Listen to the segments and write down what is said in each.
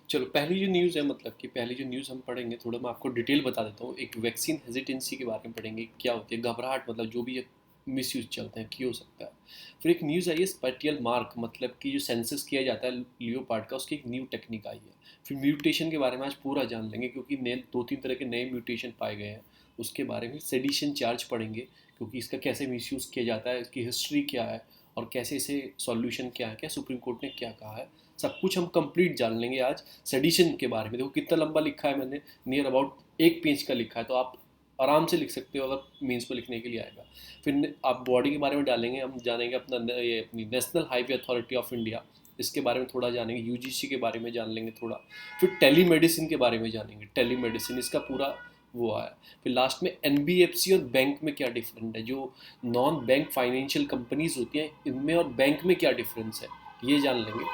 चलो, पहली जो न्यूज़ है, मतलब कि पहली जो न्यूज़ हम पढ़ेंगे, थोड़ा मैं आपको डिटेल बता देता हूँ। एक वैक्सीन हेजिटेंसी के बारे में पढ़ेंगे, क्या होती है घबराहट, मतलब जो भी ये मिसयूज चलते हैं, क्या हो सकता है। फिर एक न्यूज़ आई है स्पेटियल मार्क, मतलब कि जो सेंसस किया जाता है लियोपार्ड का, उसकी एक न्यू टेक्निक आई है। फिर म्यूटेशन के बारे में आज पूरा जान लेंगे, क्योंकि नए 2-3 तरह के नए म्यूटेशन पाए गए हैं, उसके बारे में। सेडिशन चार्ज पढ़ेंगे, क्योंकि इसका कैसे मिसयूज़ किया जाता है, इसकी हिस्ट्री क्या है, और कैसे इसे सॉल्यूशन क्या है, क्या सुप्रीम कोर्ट ने क्या कहा है, सब कुछ हम कंप्लीट जान लेंगे आज सेडिशन के बारे में। देखो कितना लंबा लिखा है मैंने, नियर अबाउट 1 पेज का लिखा है, तो आप आराम से लिख सकते हो अगर मेंस में लिखने के लिए आएगा। फिर आप बॉडी के बारे में डालेंगे, हम जानेंगे ये अपनी national highway authority of India, इसके बारे में थोड़ा जानेंगे। यूजीसी के बारे में जान लेंगे थोड़ा। फिर टेलीमेडिसिन के बारे में जानेंगे, टेलीमेडिसिन इसका पूरा वो आया। फिर लास्ट में एनबीएफसी और बैंक में क्या डिफरेंट है, जो नॉन बैंक फाइनेंशियल कंपनीज होती हैं, इनमें और बैंक में क्या डिफरेंस है, ये जान लेंगे।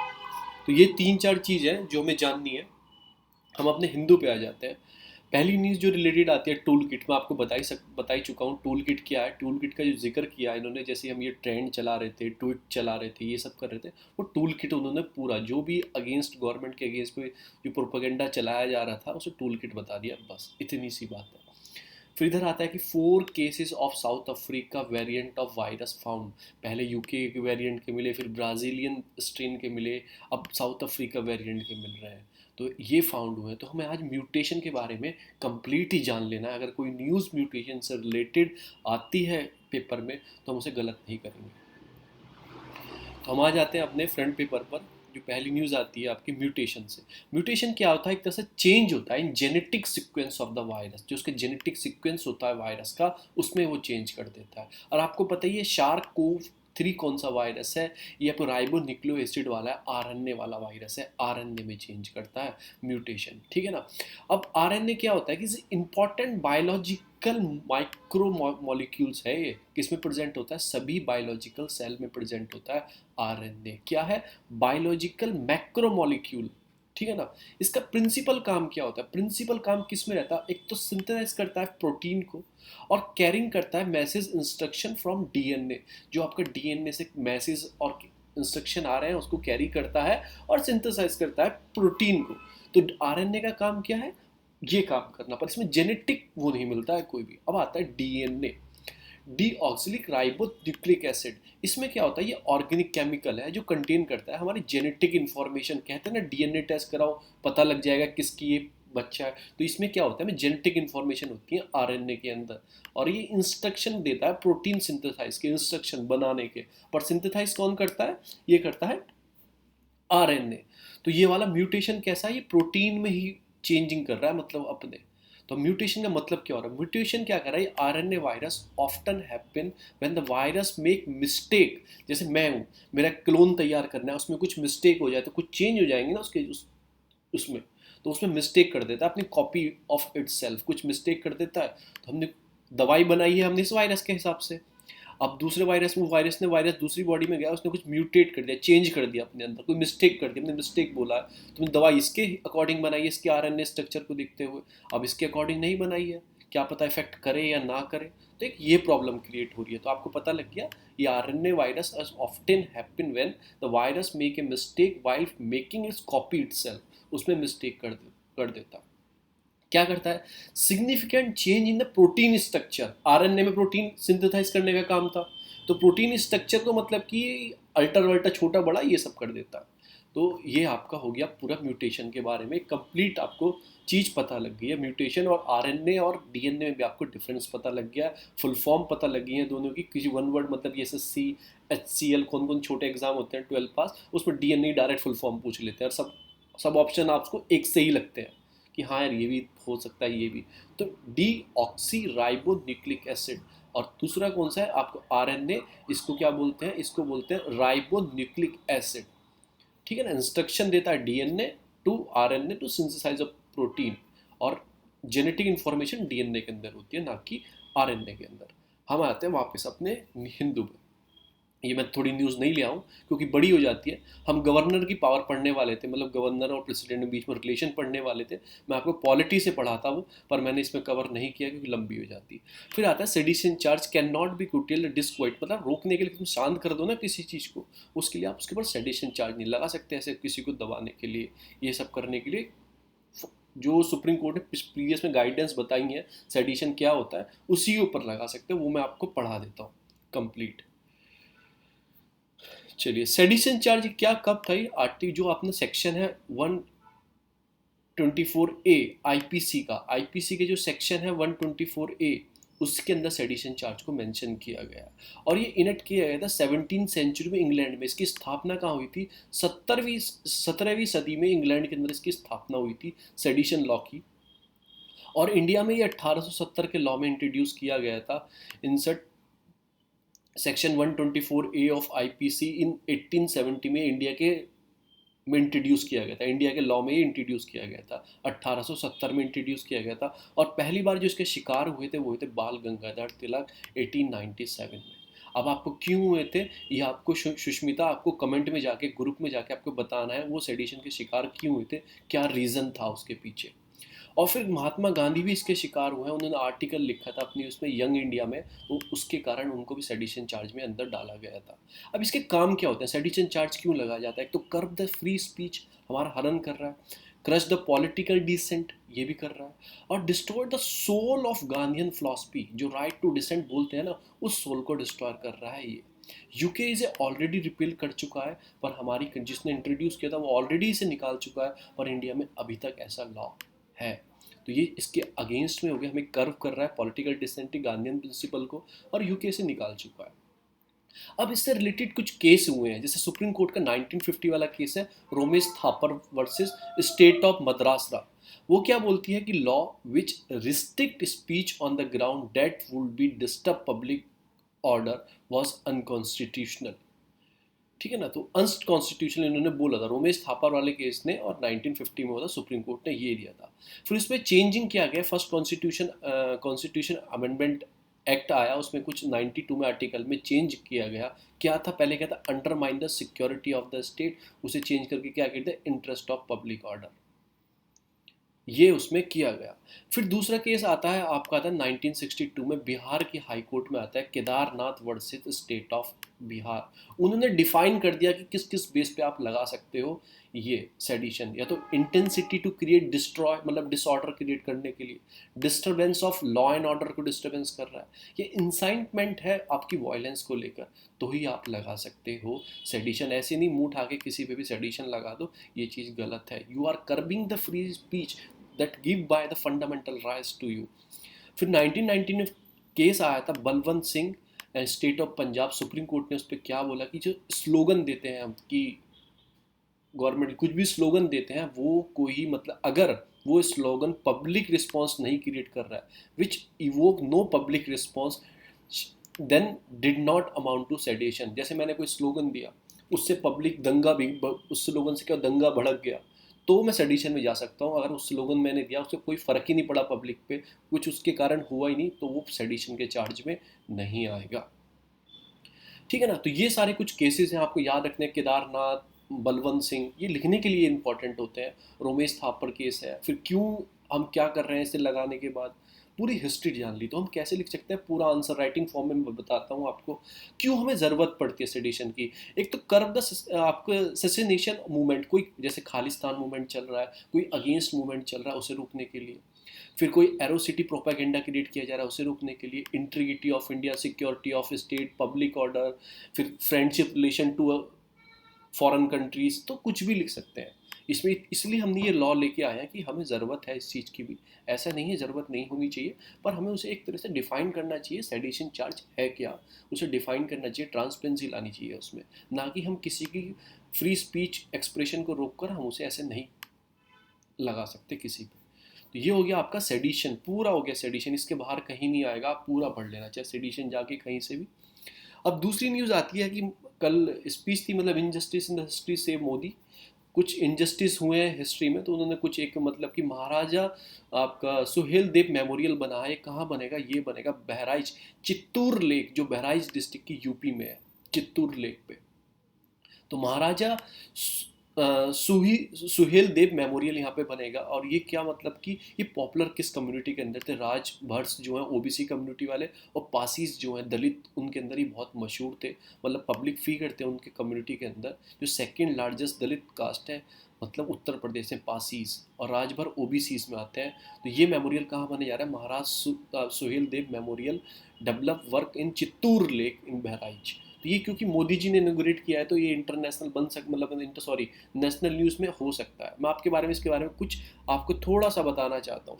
तो ये 3-4 चीज़ है जो हमें जाननी है। हम अपने हिंदू पे आ जाते हैं। पहली न्यूज़ जो रिलेटेड आती है टूल किट, मैं आपको बता ही चुका हूँ टूल किट क्या है। टूल किट का जो जिक्र किया है इन्होंने, जैसे हम ये ट्रेंड चला रहे थे, ट्वीट चला रहे थे, ये सब कर रहे थे, वो टूल किट उन्होंने पूरा जो भी अगेंस्ट गवर्नमेंट के अगेंस्ट में जो प्रोपेगेंडा चलाया जा रहा था, उसे टूल किट बता दिया, बस इतनी सी बात है। फिर इधर आता है कि 4 cases of south Africa variant of virus found. पहले यूके के वेरिएंट के मिले, फिर ब्राज़ीलियन स्ट्रेन के मिले, अब साउथ अफ्रीका वेरिएंट के मिल रहे हैं। तो ये फाउंड हुए हैं। तो हमें आज म्यूटेशन के बारे में कंप्लीट ही जान लेना है। अगर कोई न्यूज़ म्यूटेशन से रिलेटेड आती है पेपर में, तो हम उसे गलत नहीं करेंगे। तो हम आ जाते हैं अपने फ्रंट पेपर पर। जो पहली न्यूज़ आती है आपकी म्यूटेशन से। म्यूटेशन क्या होता है, एक तरह से चेंज होता है in genetic sequence of the virus. जो उसके जेनेटिक सीक्वेंस होता है वायरस का, उसमें वो चेंज कर देता है। और आपको पता ही है शार्क कोव 3 कौन सा वायरस है, ये आपको राइबो न्यूक्लियो एसिड वाला है, आरएनए वाला वायरस है, आरएनए में चेंज करता है म्यूटेशन, ठीक है ना। अब आरएनए क्या होता है कि इंपॉर्टेंट बायोलॉजिकल माइक्रो मॉलिक्यूल्स है, ये किसमें प्रेजेंट होता है, सभी बायोलॉजिकल सेल में प्रेजेंट होता है। आरएनए क्या है, बायोलॉजिकल मैक्रोमोलिक्यूल, ठीक है ना। इसका प्रिंसिपल काम क्या होता है, प्रिंसिपल काम किस में रहता है, एक तो सिंथेसाइज करता है प्रोटीन को, और कैरिंग करता है मैसेज इंस्ट्रक्शन फ्रॉम डीएनए। जो आपका डीएनए से मैसेज और इंस्ट्रक्शन आ रहे हैं उसको कैरी करता है और सिंथेसाइज करता है प्रोटीन को। तो आरएनए का काम क्या है, ये काम करना, पर इसमें जेनेटिक वो नहीं मिलता है कोई भी। अब आता है डीएनए, डीऑक्सिलिक राइबो न्यूक्लिक एसिड। इसमें क्या होता है, ये ऑर्गेनिक केमिकल है जो कंटेन करता है हमारी जेनेटिक इन्फॉर्मेशन। कहते हैं ना डीएनए टेस्ट कराओ पता लग जाएगा किसकी ये बच्चा है। तो इसमें क्या होता है, हमें जेनेटिक इन्फॉर्मेशन होती है आरएनए के अंदर, और ये इंस्ट्रक्शन देता है प्रोटीन सिंथेसाइज के, इंस्ट्रक्शन बनाने के। पर सिंथेसाइज कौन करता है, ये करता है आरएनए। तो ये वाला म्यूटेशन कैसा है, ये प्रोटीन में ही चेंजिंग कर रहा है, मतलब अपने। तो म्यूटेशन का मतलब क्या हो रहा है, म्यूटेशन क्या कर रहा है, RNA virus often happen when the virus make mistake. जैसे मैं हूँ, मेरा क्लोन तैयार करना है, उसमें कुछ मिस्टेक हो जाए तो कुछ चेंज हो जाएंगे ना उसमें। तो उसमें मिस्टेक कर देता है, अपनी कॉपी ऑफ इट सेल्फ कुछ मिस्टेक कर देता है। तो हमने दवाई बनाई है हमने इस वायरस के हिसाब से। अब दूसरे वायरस में वायरस दूसरी बॉडी में गया, उसने कुछ म्यूटेट कर दिया, चेंज कर दिया अपने अंदर, कोई मिस्टेक कर दी, हमने मिस्टेक बोला है, तुमने दवाई इसके अकॉर्डिंग बनाई है, इसके आरएनए स्ट्रक्चर को देखते हुए। अब इसके अकॉर्डिंग नहीं बनाई है, क्या पता इफेक्ट करे या ना करे। तो एक ये प्रॉब्लम क्रिएट हो रही है। तो आपको पता लग गया, ये RNA virus often happen when the virus make a mistake while making it's copy itself. उसमें मिस्टेक कर देता है। क्या करता है, significant change in the protein structure. RNA में प्रोटीन सिंथेसाइज करने का काम था, तो प्रोटीन स्ट्रक्चर को मतलब कि अल्टर वल्टा छोटा बड़ा ये सब कर देता है। तो ये आपका हो गया पूरा म्यूटेशन के बारे में कंप्लीट, आपको चीज़ पता लग गई है। म्यूटेशन और आरएनए और डीएनए में भी आपको डिफरेंस पता लग गया, फुल फॉर्म पता लग गई है दोनों की। किसी वन वर्ड मतलब एसएससी, एचसीएल, कौन कौन छोटे एग्जाम होते हैं 12 पास, उसमें डीएनए डायरेक्ट फुल फॉर्म पूछ लेते हैं, और सब सब ऑप्शन आपको एक से ही लगते हैं कि हाँ यार ये भी हो सकता है, ये भी। तो D oxy ribo nucleic acid. और दूसरा कौन सा है आपको, आरएनए, इसको क्या बोलते हैं, इसको बोलते हैं राइबो न्यूक्लिक एसिड, ठीक है ना। इंस्ट्रक्शन देता है DNA to RNA to synthesise a protein, और जेनेटिक इंफॉर्मेशन डीएनए के अंदर होती है, ना कि आरएनए के अंदर। हम आते हैं वापस अपने हिंदू में। ये मैं थोड़ी न्यूज़ नहीं ले आऊँ क्योंकि बड़ी हो जाती है। हम गवर्नर की पावर पढ़ने वाले थे, मतलब गवर्नर और प्रेसिडेंट के बीच में रिलेशन पढ़ने वाले थे। मैं आपको पॉलिटी से पढ़ाता हूँ, पर मैंने इसमें कवर नहीं किया क्योंकि लंबी हो जाती है। फिर आता है sedition charge can not B कुटिल डिस्क्वाइट, मतलब रोकने के लिए तुम शांत कर दो ना किसी चीज़ को, उसके लिए आप उसके ऊपर सेडिशन चार्ज नहीं लगा सकते ऐसे किसी को दबाने के लिए, ये सब करने के लिए। जो सुप्रीम कोर्ट ने प्रीवियस में गाइडेंस बताई है सेडिशन क्या होता है, उसी के ऊपर लगा सकते हैं, वो मैं आपको पढ़ा देता हूँ कंप्लीट। चलिए, सेडिशन चार्ज क्या कब था, ये आर्टिकल जो आपने सेक्शन है 124A आईपीसी का, आईपीसी के जो सेक्शन है 124A, उसके अंदर सेडिशन चार्ज को मेंशन किया गया और ये इनेक्ट किया गया था 17वीं सेंचुरी में इंग्लैंड में। इसकी स्थापना कहाँ हुई थी, 17वीं सदी में इंग्लैंड के अंदर इसकी स्थापना हुई थी सेडिशन लॉ की। और इंडिया में ये 1870 के लॉ में इंट्रोड्यूस किया गया था। Insert section 124A of IPC in 1870 में इंडिया के में इंट्रोड्यूस किया गया था, इंडिया के लॉ में ही इंट्रोड्यूस किया गया था, 1870 में इंट्रोड्यूस किया गया था। और पहली बार जो इसके शिकार हुए थे वो हुए थे बाल गंगाधर तिलक 1897 में। अब आपको क्यों हुए थे, ये आपको सुष्मिता आपको कमेंट में जाके, ग्रुप में जाके आपको बताना है वो सेडिशन के शिकार क्यों हुए थे, क्या रीज़न था उसके पीछे। और फिर महात्मा गांधी भी इसके शिकार हुए हैं, उन्होंने आर्टिकल लिखा था अपनी उसमें यंग इंडिया में, तो उसके कारण उनको भी सेडिशन चार्ज में अंदर डाला गया था। अब इसके काम क्या होते हैं, सेडिशन चार्ज क्यों लगा जाता है, एक तो कर्ब द फ्री स्पीच, हमारा हनन कर रहा है, क्रश द पॉलिटिकल डिसेंट, ये भी कर रहा है, और destroy the soul of Gandhian philosophy, जो राइट टू डिसेंट बोलते हैं ना, उस सोल को डिस्ट्रॉय कर रहा है ये। यूके इसे ऑलरेडी रिपील कर चुका है, पर हमारी जिसने इंट्रोड्यूस किया था वो ऑलरेडी इसे निकाल चुका है, पर इंडिया में अभी तक ऐसा लॉ है। तो ये इसके अगेंस्ट में हो गया, हमें कर्व कर रहा है पॉलिटिकल डिसेंट गांधीयन प्रिंसिपल को, और यूके से निकाल चुका है। अब इससे रिलेटेड कुछ केस हुए हैं, जैसे सुप्रीम कोर्ट का 1950 वाला केस है Romesh Thapar versus state of मद्रासरा। वो क्या बोलती है कि law which restrict speech on the ground that would be disturb public order was unconstitutional. ठीक है ना, तो अनकॉन्स्टिट्यूशनल इन्होंने बोला था रोमेश थापर वाले केस ने, और 1950 में होता सुप्रीम कोर्ट ने ये दिया था। फिर इसमें चेंजिंग किया गया, फर्स्ट कॉन्स्टिट्यूशन अमेंडमेंट एक्ट आया, उसमें कुछ 92 में आर्टिकल में चेंज किया गया। क्या था, पहले क्या था, undermine the security of the state, उसे चेंज करके क्या कहते हैं, इंटरेस्ट ऑफ पब्लिक ऑर्डर, ये उसमें किया गया। फिर दूसरा केस आता है आपका, आता है 1962 में बिहार की हाई कोर्ट में आता है Kedarnath versus state of Bihar. उन्होंने डिफाइन कर दिया कि किस किस बेस पे आप लगा सकते हो ये सेडिशन, या तो इंटेंसिटी टू क्रिएट डिस्ट्रॉय, मतलब डिसऑर्डर क्रिएट करने के लिए, disturbance of law and order को डिस्टर्बेंस कर रहा है, ये इंसाइटमेंट है आपकी वायलेंस को लेकर, तो ही आप लगा सकते हो सेडिशन। ऐसे नहीं मुंह उठा के किसी पे भी सेडिशन लगा दो, ये चीज़ गलत है। You are curbing the free speech that give by the fundamental rights to you। फिर 1919 में केस आया था Balwant Singh and state of Punjab, supreme court ने उस पर क्या बोला कि जो स्लोगन देते हैं हम कि गवर्नमेंट कुछ भी स्लोगन देते हैं, वो कोई मतलब अगर वो स्लोगन पब्लिक रिस्पॉन्स नहीं क्रिएट कर रहा है, which evoke no public response, then did not amount to sedition. जैसे मैंने कोई स्लोगन दिया, उससे पब्लिक दंगा भी, उस स्लोगन से क्या दंगा भड़क गया, तो मैं सेडिशन में जा सकता हूँ। अगर उस स्लोगन मैंने दिया, उससे कोई फ़र्क ही नहीं पड़ा पब्लिक पे, कुछ उसके कारण हुआ ही नहीं, तो वो सेडिशन के चार्ज में नहीं आएगा। ठीक है ना, तो ये सारे कुछ केसेस हैं आपको याद रखने, केदारनाथ, बलवंत सिंह, ये लिखने के लिए इंपॉर्टेंट होते हैं। रोमेश थापर केस है, फिर क्यों हम क्या कर रहे हैं इसे लगाने के बाद, पूरी हिस्ट्री जान ली तो हम कैसे लिख सकते हैं, पूरा आंसर राइटिंग फॉर्म में मैं बताता हूँ आपको क्यों हमें ज़रूरत पड़ती है सेडिशन की। एक तो कर्व द आपको सेसेनेशन मूवमेंट, कोई जैसे खालिस्तान मूवमेंट चल रहा है, कोई अगेंस्ट मूवमेंट चल रहा है, उसे रोकने के लिए। फिर कोई एरोसिटी प्रोपागेंडा क्रिएट किया जा रहा है, उसे रोकने के लिए। Integrity of India, security of state, public order, फिर friendship relation to foreign countries, तो कुछ भी लिख सकते हैं इसमें। इसलिए हमने ये लॉ लेके आए हैं कि हमें ज़रूरत है इस चीज़ की भी, ऐसा नहीं है ज़रूरत नहीं होनी चाहिए, पर हमें उसे एक तरह से डिफाइन करना चाहिए, सेडिशन चार्ज है क्या, उसे डिफाइन करना चाहिए, ट्रांसपेरेंसी लानी चाहिए उसमें, ना कि हम किसी की फ्री स्पीच एक्सप्रेशन को रोक कर हम उसे ऐसे नहीं लगा सकते किसी पर। तो ये हो गया आपका सेडिशन, पूरा हो गया सेडिशन, इसके बाहर कहीं नहीं आएगा, आप पूरा पढ़ लेना, चाहे सेडिशन जाके कहीं से भी। अब दूसरी न्यूज़ आती है कि कल स्पीच थी, मतलब इनजस्टिस इन द हिस्ट्री से मोदी, कुछ इनजस्टिस हुए हैं हिस्ट्री में, तो उन्होंने कुछ एक मतलब कि महाराजा आपका सुहेल देव मेमोरियल बना है, कहाँ बनेगा, ये बनेगा बहराइच चित्तूर लेक, जो बहराइच डिस्ट्रिक्ट की यूपी में है। चित्तूर लेक पे। तो महाराजा सुहेल देव मेमोरियल यहाँ पे बनेगा। और ये क्या मतलब कि ये पॉपुलर किस कम्युनिटी के अंदर थे, राजभर्स जो है ओबीसी कम्युनिटी वाले, और पासीस जो हैं दलित, उनके अंदर ही बहुत मशहूर थे, मतलब पब्लिक फिगर थे उनके कम्युनिटी के अंदर। जो सेकंड लार्जेस्ट दलित कास्ट है मतलब उत्तर प्रदेश में पासीस, और राजभर ओबीसीज में आते हैं। तो ये मेमोरियल कहाँ बने जा रहा है, Maharaj Suheldev memorial develop work in Chittaur lake in Bahraich. तो ये क्योंकि मोदी जी ने इनोग्रेट किया है तो ये इंटरनेशनल बन सक मतलब सॉरी नेशनल न्यूज़ में हो सकता है। मैं आपके बारे में इसके बारे में कुछ आपको थोड़ा सा बताना चाहता हूँ।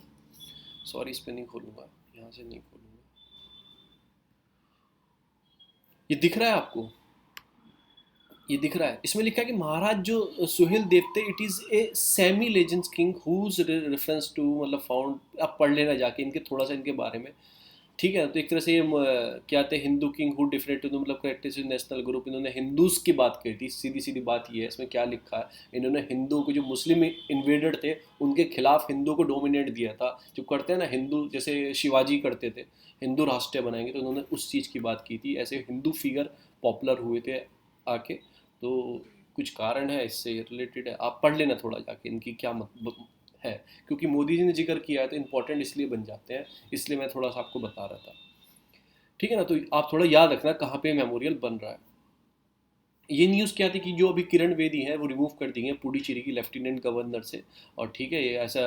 सॉरी इस पर नहीं खोलूँगा, यहाँ से नहीं खोलूँगा। ये दिख रहा है आपको, ये दिख रहा है, इसमें लिखा है कि महाराज जो सुहेल देव थे, it is a semi legends king whose reference to मतलब फाउंड। आप पढ़ लेना जाके इनके थोड़ा सा इनके बारे में, ठीक है। तो एक तरह से ये क्या थे, Hindu king who different to मतलब करेक्ट नेशनल ग्रुप। इन्होंने हिंदूज की बात कही थी, सीधी सीधी बात ये है, इसमें क्या लिखा है, इन्होंने हिंदू को जो मुस्लिम इन्वेडर थे उनके खिलाफ हिंदू को डोमिनेट दिया था। जो करते हैं ना हिंदू, जैसे शिवाजी करते थे, हिंदू राष्ट्र बनाएंगे, तो उन्होंने उस चीज़ की बात की थी। ऐसे हिंदू फिगर पॉपुलर हुए थे आके। तो कुछ कारण है इससे रिलेटेड है, आप पढ़ लेना थोड़ा जाके इनकी क्या मतलब है। क्योंकि मोदी जी ने जिक्र किया है तो इम्पोर्टेंट इसलिए बन जाते हैं, इसलिए मैं थोड़ा सा आपको बता रहा था। ठीक है ना, तो आप थोड़ा याद रखना कहाँ पे मेमोरियल बन रहा है। ये न्यूज़ क्या थी कि जो अभी किरण बेदी हैं वो रिमूव कर दी हैं पुडुचेरी की लेफ्टिनेंट गवर्नर से। और ठीक है, ये ऐसा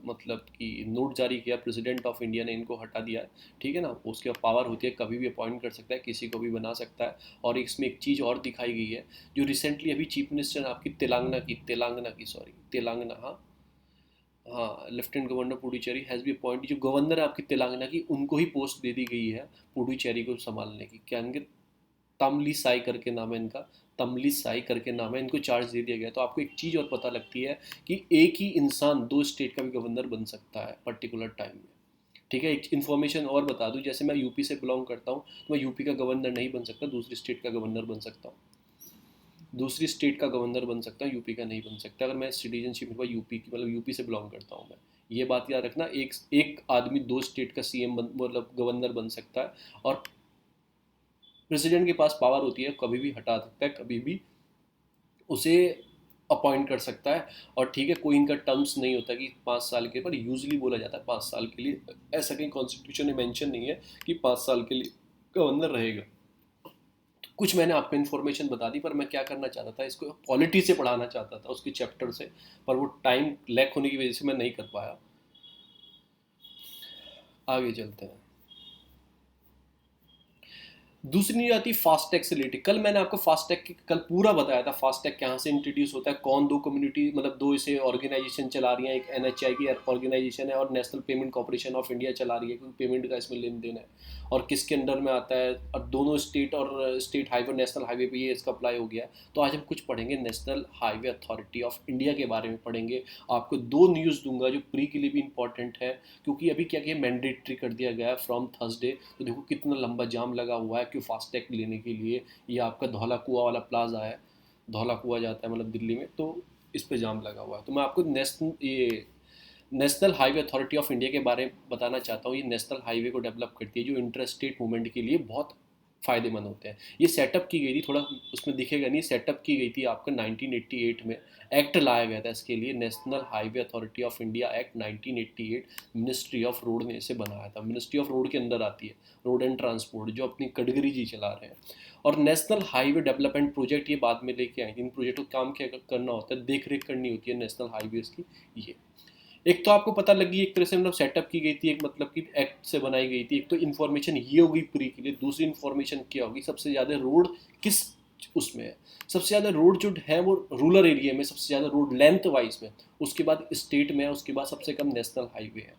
मतलब कि नोट जारी किया प्रेसिडेंट ऑफ इंडिया ने, इनको हटा दिया है। ठीक है ना, उसके पावर होती है, कभी भी अपॉइंट कर सकता है, किसी को भी बना सकता है। और इसमें एक चीज़ और दिखाई गई है, जो रिसेंटली अभी चीफ मिनिस्टर आपकी तेलंगाना की सॉरी तेलंगाना, हाँ हाँ, lieutenant governor Puducherry has be appoint, जो गवर्नर है आपकी तेलंगाना की, उनको ही पोस्ट दे दी गई है पुडुचेरी को संभालने की। क्या इनके तमली साई करके नाम है इनका, तमली साई करके नाम है, इनको चार्ज दे दिया गया। तो आपको एक चीज़ और पता लगती है कि एक ही इंसान दो स्टेट का भी गवर्नर बन सकता है पर्टिकुलर टाइम में। ठीक है, एक इन्फॉर्मेशन और बता दूं, जैसे मैं यूपी से बिलोंग करता हूँ तो मैं यूपी का गवर्नर नहीं बन सकता, दूसरी स्टेट का गवर्नर बन सकता हूँ। दूसरी स्टेट का गवर्नर बन सकता हूँ, यूपी का नहीं बन सकता। अगर मैं सिटीजनशिप मेरे पास यूपी की मतलब यूपी से बिलोंग करता हूँ मैं। ये बात याद रखना, एक एक आदमी दो स्टेट का सीएम मतलब गवर्नर बन सकता है। और प्रेसिडेंट के पास पावर होती है, कभी भी हटा सकता है, कभी भी उसे अपॉइंट कर सकता है। और ठीक है, कोई इनका टर्म्स नहीं होता कि 5 साल के, पर यूजली बोला जाता है 5 साल के लिए। ऐसा कहीं कॉन्स्टिट्यूशन में मेंशन नहीं है कि 5 साल के लिए गवर्नर रहेगा। तो कुछ मैंने आपको इन्फॉर्मेशन बता दी, पर मैं क्या करना चाहता था, इसको पॉलिटी से पढ़ाना चाहता था उसके चैप्टर से, पर वो टाइम लैक होने की वजह से मैं नहीं कर पाया। आगे चलते हैं। दूसरी न्यूज आती है फास्टैग से रिलेटेड। कल मैंने आपको फास्टैग की कल पूरा बताया था, फास्टैग कहाँ से इंट्रोड्यूस होता है, कौन दो कम्युनिटी मतलब दो इसे ऑर्गेनाइजेशन चला रही हैं, एक एनएचआई की ऑर्गेनाइजेशन है और national payment corporation of India चला रही है, क्योंकि पेमेंट का इसमें लेन देन है। और किसके अंडर में आता है, और दोनों स्टेट और स्टेट हाईवे नेशनल हाईवे पे ये इसका अप्लाई हो गया है। तो आज हम कुछ पढ़ेंगे national highway authority of India के बारे में पढ़ेंगे। आपको दो न्यूज़ दूंगा जो प्री के लिए भी इंपॉर्टेंट है, क्योंकि अभी क्या किया मैंडेटरी कर दिया गया है फ्रॉम थर्सडे। तो देखो कितना लंबा जाम लगा हुआ है क्यों फास्टैग लेने के लिए। ये आपका धौला कुआं वाला प्लाजा है, धौला कुआं जाता है मतलब दिल्ली में, तो इस पे जाम लगा हुआ है। तो मैं आपको national highway authority of India के बारे में बताना चाहता हूँ। ये नेशनल हाईवे को डेवलप करती है जो इंटर स्टेट मूवमेंट के लिए बहुत फ़ायदेमंद होते हैं। ये सेटअप की गई थी, थोड़ा उसमें दिखेगा नहीं, सेटअप की गई थी आपका 1988 में। एक्ट लाया गया था इसके लिए, national highway authority of India act 1988। Ministry of road ने इसे बनाया था, मिनिस्ट्री ऑफ रोड के अंदर आती है रोड एंड ट्रांसपोर्ट, जो अपनी गडकरी जी चला रहे हैं। और नेशनल हाईवे डेवलपमेंट प्रोजेक्ट ये बाद में लेके आए। इन प्रोजेक्ट को काम क्या करना होता है, देख रेख करनी होती है नेशनल हाईवेज की। ये एक तो आपको पता लगी एक तरह से मतलब सेटअप की गई थी, एक मतलब कि एक्ट से बनाई गई थी। एक तो इन्फॉर्मेशन ये होगी प्री के लिए, दूसरी इन्फॉर्मेशन क्या होगी, सबसे ज़्यादा रोड किस उसमें है। सबसे ज़्यादा रोड जो है वो रूरल एरिया में, सबसे ज़्यादा रोड लेंथ वाइज में, उसके बाद स्टेट में है, उसके बाद सबसे कम नेशनल हाईवे है।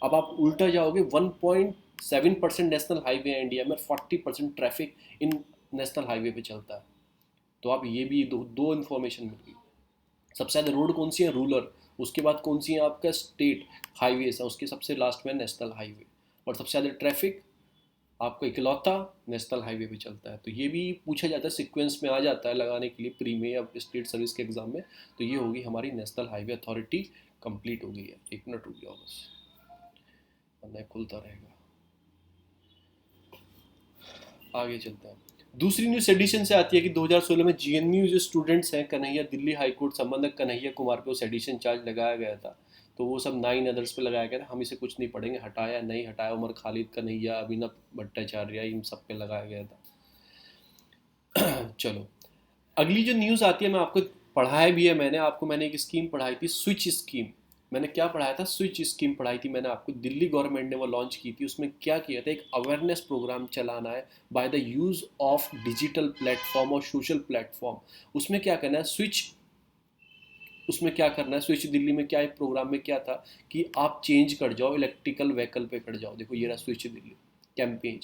अब आप उल्टा जाओगे, 1.7% नेशनल हाईवे है इंडिया में, 40% ट्रैफिक इन नेशनल हाईवे पे चलता है। तो आप ये भी दो दो इन्फॉर्मेशन मिल गई। सबसे ज़्यादा रोड कौन सी है, रूरल। उसके बाद कौन सी है आपका स्टेट हाईवेज है, उसके सबसे लास्ट में नेशनल हाईवे। और सबसे ज़्यादा ट्रैफिक आपको इकलौता नेशनल हाईवे पे चलता है। तो ये भी पूछा जाता है, सीक्वेंस में आ जाता है लगाने के लिए प्री में या स्टेट सर्विस के एग्जाम में। तो ये होगी हमारी नेशनल हाईवे अथॉरिटी, कंप्लीट हो गई है। 1 मिनट रुक जाओ बस, वरना खुलता रहेगा। आगे चलते हैं। दूसरी न्यूज़ सेडिशन से आती है कि 2016 में जीएनयू जो स्टूडेंट्स हैं कन्हैया, दिल्ली हाई कोर्ट संबंधक कन्हैया कुमार पे वो सेडिशन चार्ज लगाया गया था। तो वो सब 9 अदर्स पे लगाया गया था, हम इसे कुछ नहीं पढ़ेंगे, हटाया नहीं हटाया, उमर खालिद, कन्हैया, अभिनव भट्टाचार्य, इन सब पे लगाया गया था। चलो, अगली जो न्यूज़ आती है, मैं आपको पढ़ाया भी है, मैंने एक स्कीम पढ़ाई थी, स्विच स्कीम। मैंने क्या पढ़ाया था? स्विच स्कीम पढ़ाई थी मैंने आपको, दिल्ली गवर्नमेंट ने वो लॉन्च की थी। उसमें क्या किया था, एक अवेयरनेस प्रोग्राम चलाना है by the use of digital platform और सोशल प्लेटफॉर्म। उसमें क्या करना है, उसमें क्या करना है, स्विच दिल्ली में क्या, एक प्रोग्राम में क्या था कि आप चेंज कर जाओ, इलेक्ट्रिकल व्हीकल पे कर जाओ। देखो ये रहा switch Delhi campaign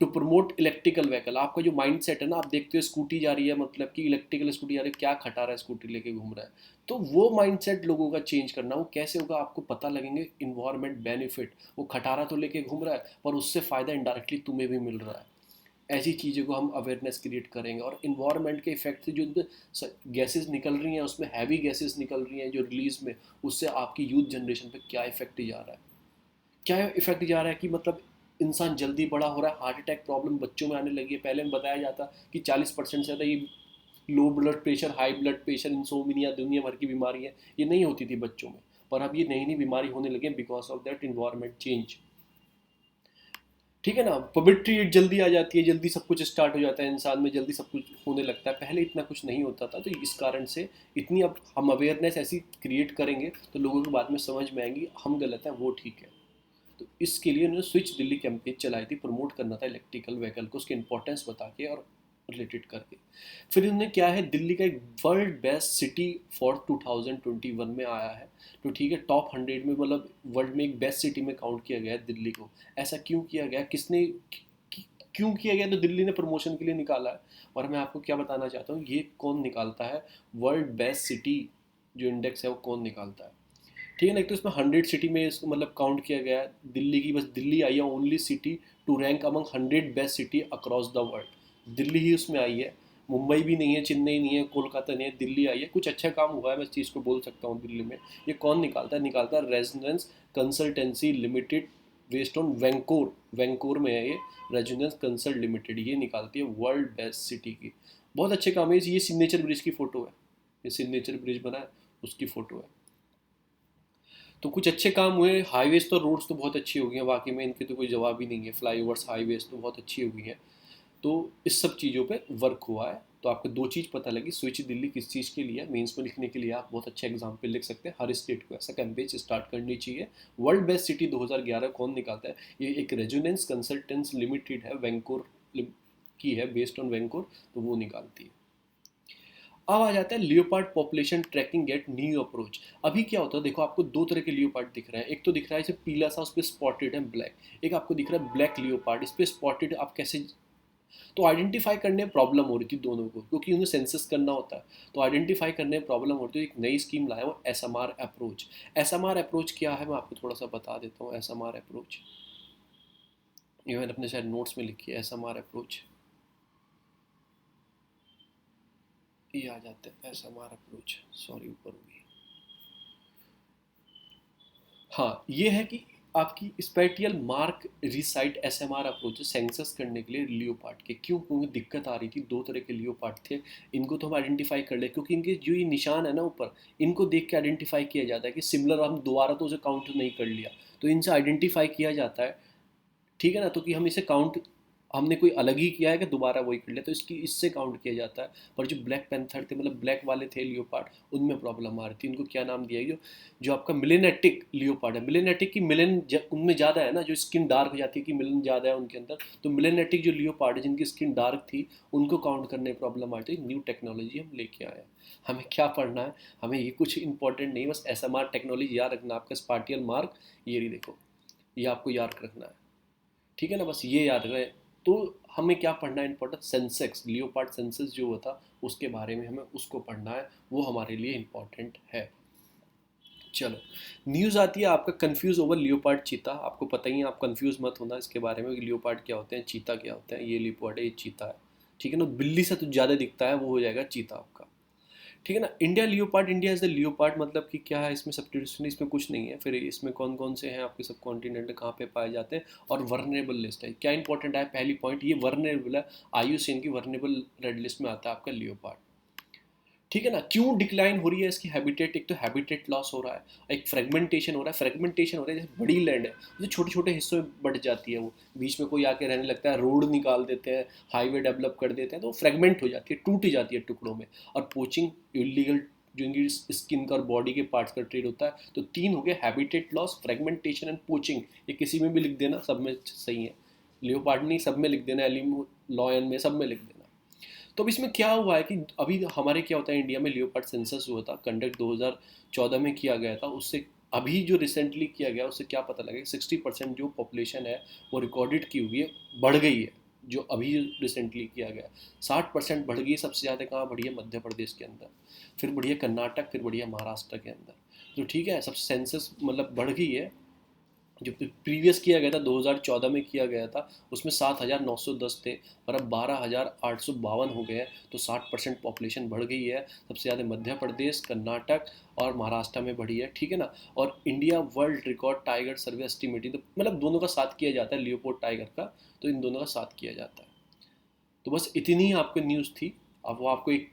to promote electrical vehicle. आपका जो माइंड सेट है ना, आप देखते हो स्कूटी जा रही है, मतलब कि इलेक्ट्रिकल स्कूटी जा रही है, क्या खटा रहा है स्कूटी लेके घूम रहा है। तो वो माइंड सेट लोगों का चेंज करना, वो कैसे होगा, आपको पता लगेंगे इन्वायरमेंट बेनिफिट। वो खटारा तो लेके घूम रहा है, पर उससे फ़ायदा इनडायरेक्टली तुम्हें भी मिल रहा है। ऐसी चीज़ों को हम अवेयरनेस क्रिएट करेंगे। और इन्वायरमेंट के इफेक्ट से जो गैसेस निकल रही हैं, उसमें हैवी गैसेस निकल रही हैं जो रिलीज में, उससे आपकी यूथ जनरेशन पे क्या इफेक्ट जा रहा है, क्या इफेक्ट जा रहा है कि मतलब इंसान जल्दी बड़ा हो रहा है, हार्ट अटैक प्रॉब्लम बच्चों में आने लगी है। पहले में बताया जाता कि 40% से ज़्यादा ये low blood pressure, high blood pressure, insomnia, दुनिया भर की बीमारी है, ये नहीं होती थी बच्चों में। पर अब ये नई नई बीमारी होने लगी है because of that environment change. ठीक है ना, पबिलिटी रेट जल्दी आ जाती है, जल्दी सब कुछ स्टार्ट हो जाता है इंसान में, जल्दी सब कुछ होने लगता है। पहले इतना कुछ नहीं होता था, तो इस कारण से इतनी अब हम अवेयरनेस ऐसी क्रिएट करेंगे तो लोगों को बाद में समझ में आएंगी हम गलत हैं वो ठीक है। तो इसके लिए उन्होंने स्विच दिल्ली कैंपेन चलाई थी, प्रमोट करना था इलेक्ट्रिकल व्हीकल को, उसकी इंपॉर्टेंस बता के और रिलेटेड करके। फिर इन्होंने क्या है, दिल्ली का एक वर्ल्ड बेस्ट सिटी फॉर 2021 में आया है। तो ठीक है, टॉप 100 में, मतलब वर्ल्ड में एक बेस्ट सिटी में काउंट किया गया है दिल्ली को। ऐसा क्यों किया गया, क्यों किया गया? तो दिल्ली ने प्रमोशन के लिए निकाला है। और मैं आपको क्या बताना चाहता हूँ, ये कौन निकालता है, वर्ल्ड बेस्ट सिटी जो इंडेक्स है वो कौन निकालता है? ठीक है ना, एक तो इसमें 100 सिटी में इसको मतलब काउंट किया गया है, दिल्ली की बस दिल्ली आई है only city to rank among 100 best city across the world. Delhi ही उसमें आई है, मुंबई भी नहीं है, चेन्नई नहीं है, कोलकाता नहीं है, दिल्ली आई है। कुछ अच्छा काम हुआ है, मैं इस चीज़ को बोल सकता हूँ दिल्ली में। ये कौन निकालता है? निकालता है Resonance Consultancy Limited, based on Vancouver, Vancouver में है ये, रेजोनेंस कंसल्ट लिमिटेड, ये निकालती है वर्ल्ड बेस्ट सिटी की। बहुत अच्छे काम है। ये सिग्नेचर ब्रिज की फ़ोटो है, ये सिग्नेचर ब्रिज बना है उसकी फ़ोटो है। तो कुछ अच्छे काम हुए, हाईवेज तो, रोड्स तो बहुत अच्छी हो गई हैं वाकई में, इनके तो कोई जवाब ही नहीं है, फ्लाईओवर्स, हाईवेज तो बहुत अच्छी हो गई हैं। तो इस सब चीज़ों पे वर्क हुआ है। तो आपको दो चीज़ पता लगी, स्विच दिल्ली किस चीज़ के लिए है, मेंस में लिखने के लिए आप बहुत अच्छे एग्जाम्पल लिख सकते हैं। हर स्टेट को ऐसा कैंपेन स्टार्ट करनी चाहिए। वर्ल्ड बेस्ट सिटी 2011 कौन निकालता है? ये एक रेजोनेंस कंसल्टेंस लिमिटेड है, वैंकोर की है, बेस्ड ऑन वैंकोर, तो वो निकालती है। अब आ जाता है leopard population tracking at new approach. अभी क्या होता है, देखो आपको दो तरह के लियोपार्ड दिख रहे हैं। एक तो दिख रहा है इसे पीला सा, उस पर स्पॉटेड है ब्लैक। एक आपको दिख रहा है ब्लैक लियोपार्ड, इस पर स्पॉटेड। आप कैसे, तो आइडेंटिफाई करने में प्रॉब्लम हो रही थी दोनों को, क्योंकि उन्हें सेंसस करना होता है। तो आइडेंटिफाई करने में प्रॉब्लम होती है, एक नई स्कीम लाया वो एसएमआर अप्रोच। एसएमआर अप्रोच क्या है, मैं आपको थोड़ा सा बता देता हूँ। एसएमआर अप्रोच, ये मैंने अपने शायद नोट्स में लिखी है, एसएमआर अप्रोच, ये आ जाते हैं एसएमआर अप्रोच, सॉरी ऊपर होगी। हाँ, ये है कि आपकी spatial mark recite ASMR approach census करने के लिए लियोपार्ड के। क्यों? क्योंकि दिक्कत आ रही थी, दो तरह के लियोपार्ड थे। इनको तो हम आइडेंटिफाई कर ले, क्योंकि इनके जो ये निशान है ना ऊपर, इनको देख के आइडेंटिफाई किया जाता है कि सिमिलर, हम दोबारा तो उसे काउंट नहीं कर लिया, तो इनसे आइडेंटिफाई किया जाता है। ठीक है ना, तो कि हम इसे काउंट, हमने कोई अलग ही किया है कि दोबारा वही कर लिया, तो इसकी इससे काउंट किया जाता है। पर जो ब्लैक पैंथर थे, मतलब ब्लैक वाले थे लियोपार्ड, उनमें प्रॉब्लम आ रही थी। इनको क्या नाम दिया गया, जो आपका मिलेनेटिक लियोपार्ड है, मिलेनेटिक की मिलन उनमें ज़्यादा है ना, जो स्किन डार्क हो जाती है कि मिलन ज़्यादा है उनके अंदर, तो मिलेनेटिक जो लियोपार्ड है जिनकी स्किन डार्क थी, उनको काउंट करने में प्रॉब्लम आ रही थी। न्यू टेक्नोलॉजी हम लेके आए हैं। हमें क्या पढ़ना है, हमें ये कुछ इंपॉर्टेंट नहीं, बस एसएमआर टेक्नोलॉजी याद रखना। आपका स्पार्टियल मार्क ये रही, देखो ये आपको याद रखना है। ठीक है ना, बस ये याद रहे। तो हमें क्या पढ़ना है इंपॉर्टेंट, सेंसेक्स, लियोपार्ड सेंसस जो होता उसके बारे में हमें उसको पढ़ना है, वो हमारे लिए इंपॉर्टेंट है। चलो, न्यूज़ आती है आपका कंफ्यूज ओवर लियोपार्ड चीता। आपको पता ही है, आप कंफ्यूज मत होना इसके बारे में कि लियोपार्ड क्या होते हैं, चीता क्या होते हैं। ये लियोपार्ड है, ये चीता है। ठीक है ना, बिल्ली से तो ज़्यादा दिखता है, वो हो जाएगा चीता आपका। ठीक है ना। India leopard, India is the leopard मतलब कि क्या है, इसमें सब्डिविजन इसमें कुछ नहीं है। फिर इसमें कौन कौन से हैं आपके सब कॉन्टिनेंट, कहाँ पे पाए जाते हैं, और वर्नेबल लिस्ट है। क्या इंपॉर्टेंट है, पहली पॉइंट ये वर्नेबल है, IUCN की वर्नेबल रेड लिस्ट में आता है आपका लियोपार्ड। ठीक है ना। क्यों डिक्लाइन हो रही है इसकी हैबिटेट, एक तो हैबिटेट लॉस हो रहा है, एक फ्रेगमेंटेशन हो रहा है। फ्रेगमेंटेशन हो रहा है जैसे बड़ी लैंड है तो छोटे छोटे हिस्सों में बढ़ जाती है, वो बीच में कोई आके रहने लगता है, रोड निकाल देते हैं, हाईवे डेवलप कर देते हैं, तो फ्रेगमेंट हो जाती है, टूट जाती है टुकड़ों में। और पोचिंग इलीगल जो इनकी स्किन का और बॉडी के पार्ट्स का ट्रेड होता है। तो तीन हो गए, habitat loss, fragmentation and poaching. ये किसी में भी लिख देना, सब में सही है, लियोपार्ड नहीं सब में लिख देना, एलिम लॉयन में सब में लिख देना। तो अब इसमें क्या हुआ है कि अभी हमारे क्या होता है, इंडिया में लियोपार्ड सेंसस हुआ था, कंडक्ट 2014 में किया गया था। उससे अभी जो रिसेंटली किया गया उससे क्या पता लगा कि 60% जो पॉपुलेशन है वो रिकॉर्डेड की हुई है, बढ़ गई है। जो अभी रिसेंटली किया गया 60% बढ़ गई है। सबसे ज़्यादा कहाँ बढ़ी है, मध्य प्रदेश के अंदर, फिर बढ़ी है कर्नाटक, फिर बढ़ी है महाराष्ट्र के अंदर। तो ठीक है, सब सेंसस मतलब बढ़ गई है। जो प्रीवियस किया गया था 2014 में किया गया था, उसमें 7,910 थे, और अब 12,852 हो गए हैं। तो 60% पॉपुलेशन बढ़ गई है। सबसे ज़्यादा मध्य प्रदेश, कर्नाटक और महाराष्ट्र में बढ़ी है। ठीक है ना। और इंडिया वर्ल्ड रिकॉर्ड टाइगर सर्वे एस्टिमेटिंग, तो मतलब दोनों का साथ किया जाता है, लियोपोर्ड टाइगर का, तो इन दोनों का साथ किया जाता है। तो बस इतनी ही आपको न्यूज़ थी। अब वो आपको एक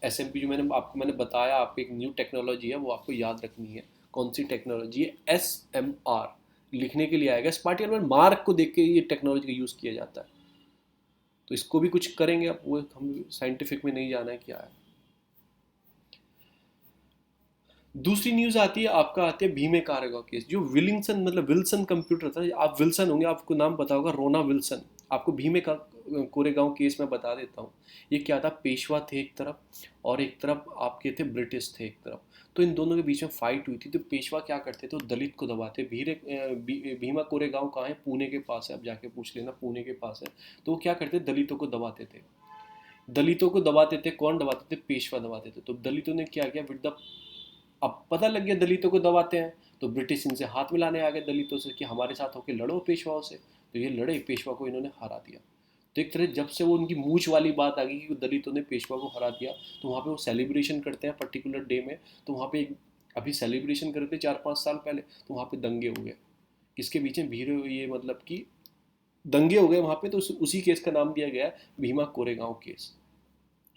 SMP जो मैंने बताया, आपको एक न्यू टेक्नोलॉजी है, वो आपको याद रखनी है। कौन सी टेक्नोलॉजी है, SMR लिखने के लिए आएगा, स्मार्ट में मार्क को देख के ये टेक्नोलॉजी का यूज़ किया जाता है। तो इसको भी कुछ करेंगे, अब वो हम साइंटिफिक में नहीं जाना है क्या है। दूसरी न्यूज़ आती है, आपका आती है भीमे कारेगांव केस, जो विलिंगसन मतलब विल्सन कंप्यूटर था। आप विल्सन होंगे, आपको नाम पता होगा, रोना विल्सन। आपको भीमे का कोरेगांव केस में बता देता हूँ। ये क्या था, पेशवा थे एक तरफ, और एक तरफ आपके थे ब्रिटिश थे एक तरफ। तो इन दोनों के बीच में फाइट हुई थी। तो पेशवा क्या करते थे, वो दलित को दबाते। भीमा कोरेगांव कहाँ है, पुणे के पास है, आप जाके पूछ लेना, पुणे के पास है। तो वो क्या करते, दलितों को दबाते थे। दलितों को दबाते थे, कौन दबाते थे, पेशवा दबाते थे। तो दलितों ने क्या किया, विद द, अब पता लग गया दलितों को दबाते हैं, तो ब्रिटिश इनसे हाथ मिलाने आ गए दलितों से कि हमारे साथ होकर लड़ो पेशवाओं से। तो ये लड़े, पेशवा को इन्होंने हरा दिया। तो एक तरह जब से वो उनकी मूछ वाली बात आ गई कि दलितों ने पेशवा को हरा दिया, तो वहाँ पे वो सेलिब्रेशन करते हैं पर्टिकुलर डे में। तो वहाँ पे अभी सेलिब्रेशन करते 4-5 साल पहले, तो वहाँ पे दंगे हो गए। किसके बीच में, भीड़, ये मतलब कि दंगे हो गए वहाँ पे। तो उसी केस का नाम दिया गया है भीमा कोरेगांव केस।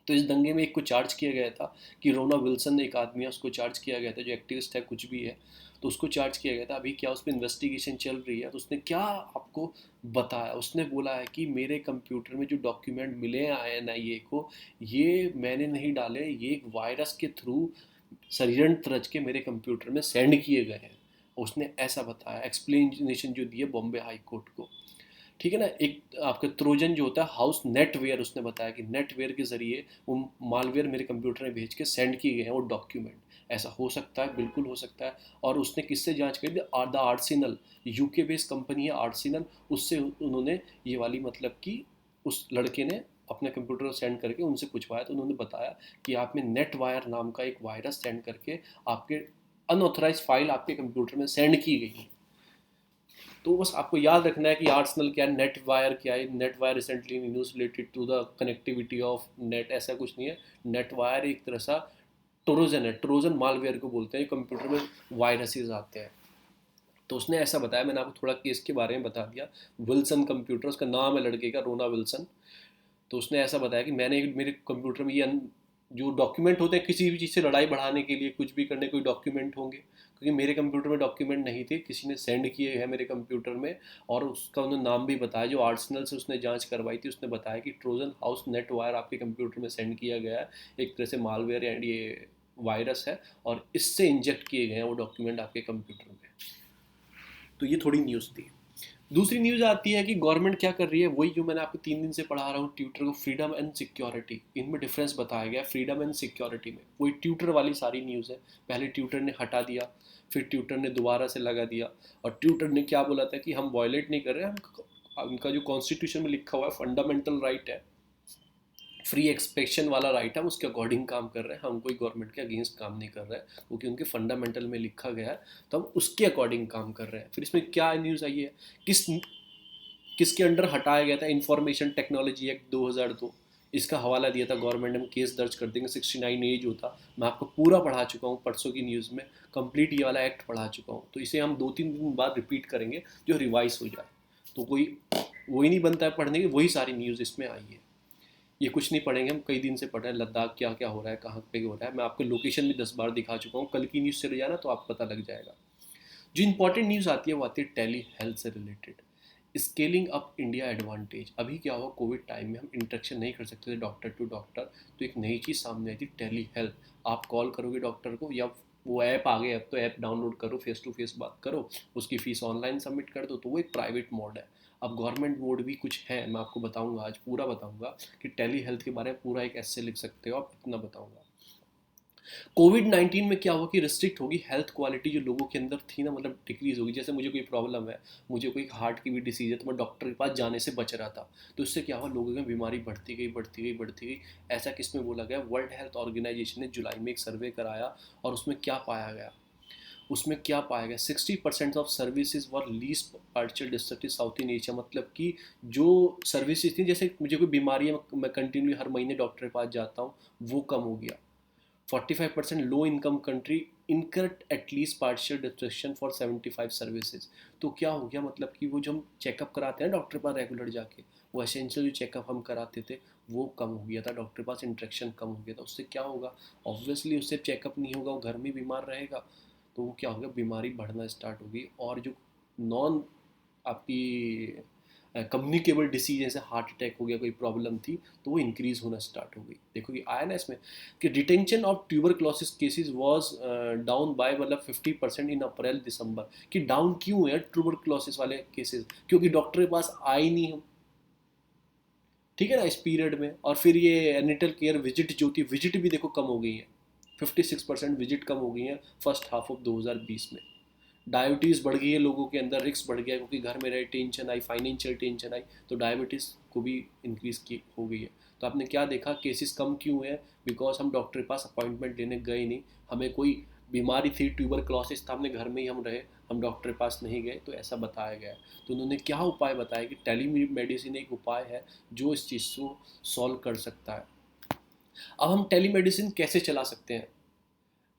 तो इस दंगे में एक को चार्ज किया गया था कि रोना विल्सन एक आदमी है, उसको चार्ज किया गया था, जो एक्टिविस्ट है कुछ भी है, तो उसको चार्ज किया गया था। अभी क्या उस पर इन्वेस्टिगेशन चल रही है। तो उसने क्या आपको बताया, उसने बोला है कि मेरे कंप्यूटर में जो डॉक्यूमेंट मिले हैं INIA को, ये मैंने नहीं डाले, ये एक वायरस के थ्रू षड्यंत्र रच के मेरे कंप्यूटर में सेंड किए गए हैं। उसने ऐसा बताया, एक्सप्लेनेशन जो दी है बॉम्बे हाई कोर्ट को। ठीक है ना। एक आपका ट्रोजन जो होता है, हाउस नेटवेयर, उसने बताया कि नेटवेयर के जरिए वो मालवेयर मेरे कंप्यूटर में भेज के सेंड किए गए हैं वो डॉक्यूमेंट। ऐसा हो सकता है, बिल्कुल हो सकता है। और उसने किससे जांच करी थी, the Arsenal, UK based company है आर्सेनल, उससे उन्होंने ये वाली मतलब कि उस लड़के ने अपने कंप्यूटर को सेंड करके उनसे पूछवाया। तो उन्होंने बताया कि आप में नेट वायर नाम का एक वायरस सेंड करके आपके अनऑथराइज फाइल आपके कंप्यूटर में सेंड की गई है। तो बस आपको याद रखना है कि आर्सनल क्या है, नेट वायर क्या है। Net wire recently news related to the connectivity of net, ऐसा कुछ नहीं है। नेट वायर एक तरह सा ट्रोजन है, ट्रोजन मालवेयर को बोलते हैं, कंप्यूटर में वायरसेस आते हैं। तो उसने ऐसा बताया, मैंने आपको थोड़ा केस के बारे में बता दिया। विल्सन कंप्यूटर, उसका नाम है लड़के का, रोना विल्सन। तो उसने ऐसा बताया कि मैंने मेरे कंप्यूटर में ये जो डॉक्यूमेंट होते हैं किसी भी चीज़ से लड़ाई बढ़ाने के लिए, कुछ भी करने कोई डॉक्यूमेंट होंगे, क्योंकि मेरे कंप्यूटर में डॉक्यूमेंट नहीं थे, किसी ने सेंड किए हैं मेरे कंप्यूटर में। और उसका उन्होंने नाम भी बताया, जो आर्सेनल से उसने जांच करवाई थी, उसने बताया कि ट्रोजन हाउस नेट वायर आपके कंप्यूटर में सेंड किया गया है, एक तरह से मालवेयर एंड ये वायरस है, और इससे इंजेक्ट किए गए हैं वो डॉक्यूमेंट आपके कंप्यूटर में। तो ये थोड़ी न्यूज़ थी। दूसरी न्यूज़ आती है कि गवर्नमेंट क्या कर रही है, वही जो मैंने आपको 3 दिन से पढ़ा रहा हूँ ट्विटर को, फ्रीडम एंड सिक्योरिटी, इनमें डिफरेंस बताया गया फ्रीडम एंड सिक्योरिटी में। वही ट्विटर वाली सारी न्यूज़ है। पहले ट्विटर ने हटा दिया, फिर ट्विटर ने दोबारा से लगा दिया, और ट्विटर ने क्या बोला था कि हम वायलेट नहीं कर रहे हैं, हम उनका जो कॉन्स्टिट्यूशन में लिखा हुआ है फंडामेंटल राइट है, फ्री एक्सप्रेशन वाला राइट है, हम उसके अकॉर्डिंग काम कर रहे हैं, हम कोई गवर्नमेंट के अगेंस्ट काम नहीं कर रहे हैं, क्योंकि उनके फंडामेंटल में लिखा गया है, तो हम उसके अकॉर्डिंग काम कर रहे हैं। फिर इसमें क्या न्यूज़ आई है, किसके अंडर हटाया गया था, इंफॉर्मेशन टेक्नोलॉजी एक्ट 2002, इसका हवाला दिया था गवर्नमेंट ने, हम केस दर्ज कर देंगे, 69 एज होता। मैं आपको पूरा पढ़ा चुका हूँ परसों की न्यूज़ में, कंप्लीट ये वाला एक्ट पढ़ा चुका हूँ। तो इसे हम 2-3 दिन बाद रिपीट करेंगे जो रिवाइज हो जाए। तो कोई वही नहीं बनता है पढ़ने की, वही सारी न्यूज़ इसमें आई है। ये कुछ नहीं पढ़ेंगे, हम कई दिन से पढ़ रहे हैं लद्दाख क्या क्या हो रहा है, कहाँ पे हो रहा है। मैं आपको लोकेशन भी 10 बार दिखा चुका हूँ, कल की न्यूज़ चले जाना तो आपको पता लग जाएगा। जो इंपॉर्टेंट न्यूज़ आती है वो आती है टेली हेल्थ से related, scaling up India advantage. अभी क्या हुआ, कोविड टाइम में हम इंटरेक्शन नहीं कर सकते थे डॉक्टर टू डॉक्टर, तो एक नई चीज़ सामने आई थी टेली हेल्थ। आप कॉल करोगे डॉक्टर को, या वो ऐप आ गए, अब तो ऐप डाउनलोड करो, फेस टू फेस बात करो, उसकी फीस ऑनलाइन सबमिट कर दो, तो वो एक प्राइवेट मोड है। अब गवर्नमेंट मोड भी कुछ है, मैं आपको बताऊंगा, आज पूरा बताऊंगा कि टेली हेल्थ के बारे में पूरा एक ऐसे लिख सकते हो आप, इतना बताऊंगा। कोविड 19 में क्या हुआ कि रिस्ट्रिक्ट होगी हेल्थ क्वालिटी जो लोगों के अंदर थी ना, मतलब डिक्रीज होगी। जैसे मुझे कोई प्रॉब्लम है, मुझे कोई हार्ट की भी डिसीज है, तो मैं डॉक्टर के पास जाने से बच रहा था। तो इससे क्या हुआ, लोगों में बीमारी बढ़ती गई बढ़ती गई बढ़ती गई। ऐसा किसमें बोला गया, वर्ल्ड हेल्थ ऑर्गेनाइजेशन ने जुलाई में एक सर्वे कराया, और उसमें क्या पाया गया, 60% of services were least partial district south in Asia. मतलब कि जो सर्विसेज थी, जैसे मुझे कोई बीमारी है, मैं कंटिन्यू हर महीने डॉक्टर के पास जाता हूँ, वो कम हो गया। 45% low income country incurred at least partial destruction for 75 services. तो क्या हो गया, मतलब कि वो जो हम चेकअप कराते हैं डॉक्टर पास रेगुलर जाके, वो एसेंशियल जो चेकअप हम कराते थे वो कम हो गया था, डॉक्टर पास इंटरेक्शन कम हो गया था। उससे क्या होगा, ऑब्वियसली उससे चेकअप नहीं होगा, वो घर में बीमार रहेगा, तो वो क्या होगा, बीमारी बढ़ना स्टार्ट होगी। और जो नॉन आपकी कम्युनिकेबल डिसीज, जैसे हार्ट अटैक हो गया, कोई प्रॉब्लम थी, तो वो इंक्रीज होना स्टार्ट हो गई। देखो कि आया ना इसमें कि detention of tuberculosis cases was down by, मतलब 50% इन अप्रैल दिसंबर। कि डाउन क्यों है ट्यूबरक्लोसिस वाले केसेस, क्योंकि डॉक्टर के पास आए नहीं हम, ठीक है ना, इस पीरियड में। और फिर ये एनिटल केयर विजिट जो थी, विजिट भी देखो कम हो गई है, 56% विजिट कम हो गई है फर्स्ट हाफ ऑफ 2020 में। डायबिटीज़ बढ़ गई है लोगों के अंदर, रिस्क बढ़ गया, क्योंकि घर में रहे, टेंशन आई, फाइनेंशियल टेंशन आई, तो डायबिटीज़ को भी इंक्रीज़ की हो गई है। तो आपने क्या देखा, केसेस कम क्यों है, बिकॉज हम डॉक्टर के पास अपॉइंटमेंट लेने गए नहीं। हमें कोई बीमारी थी, ट्यूबरक्लोसिस था, हमने घर में ही हम रहे, हम डॉक्टर के पास नहीं गए, तो ऐसा बताया गया है। तो उन्होंने क्या उपाय बताया कि टेली मेडिसिन एक उपाय है जो इस चीज़ को सॉल्व कर सकता है। अब हम टेली मेडिसिन कैसे चला सकते हैं,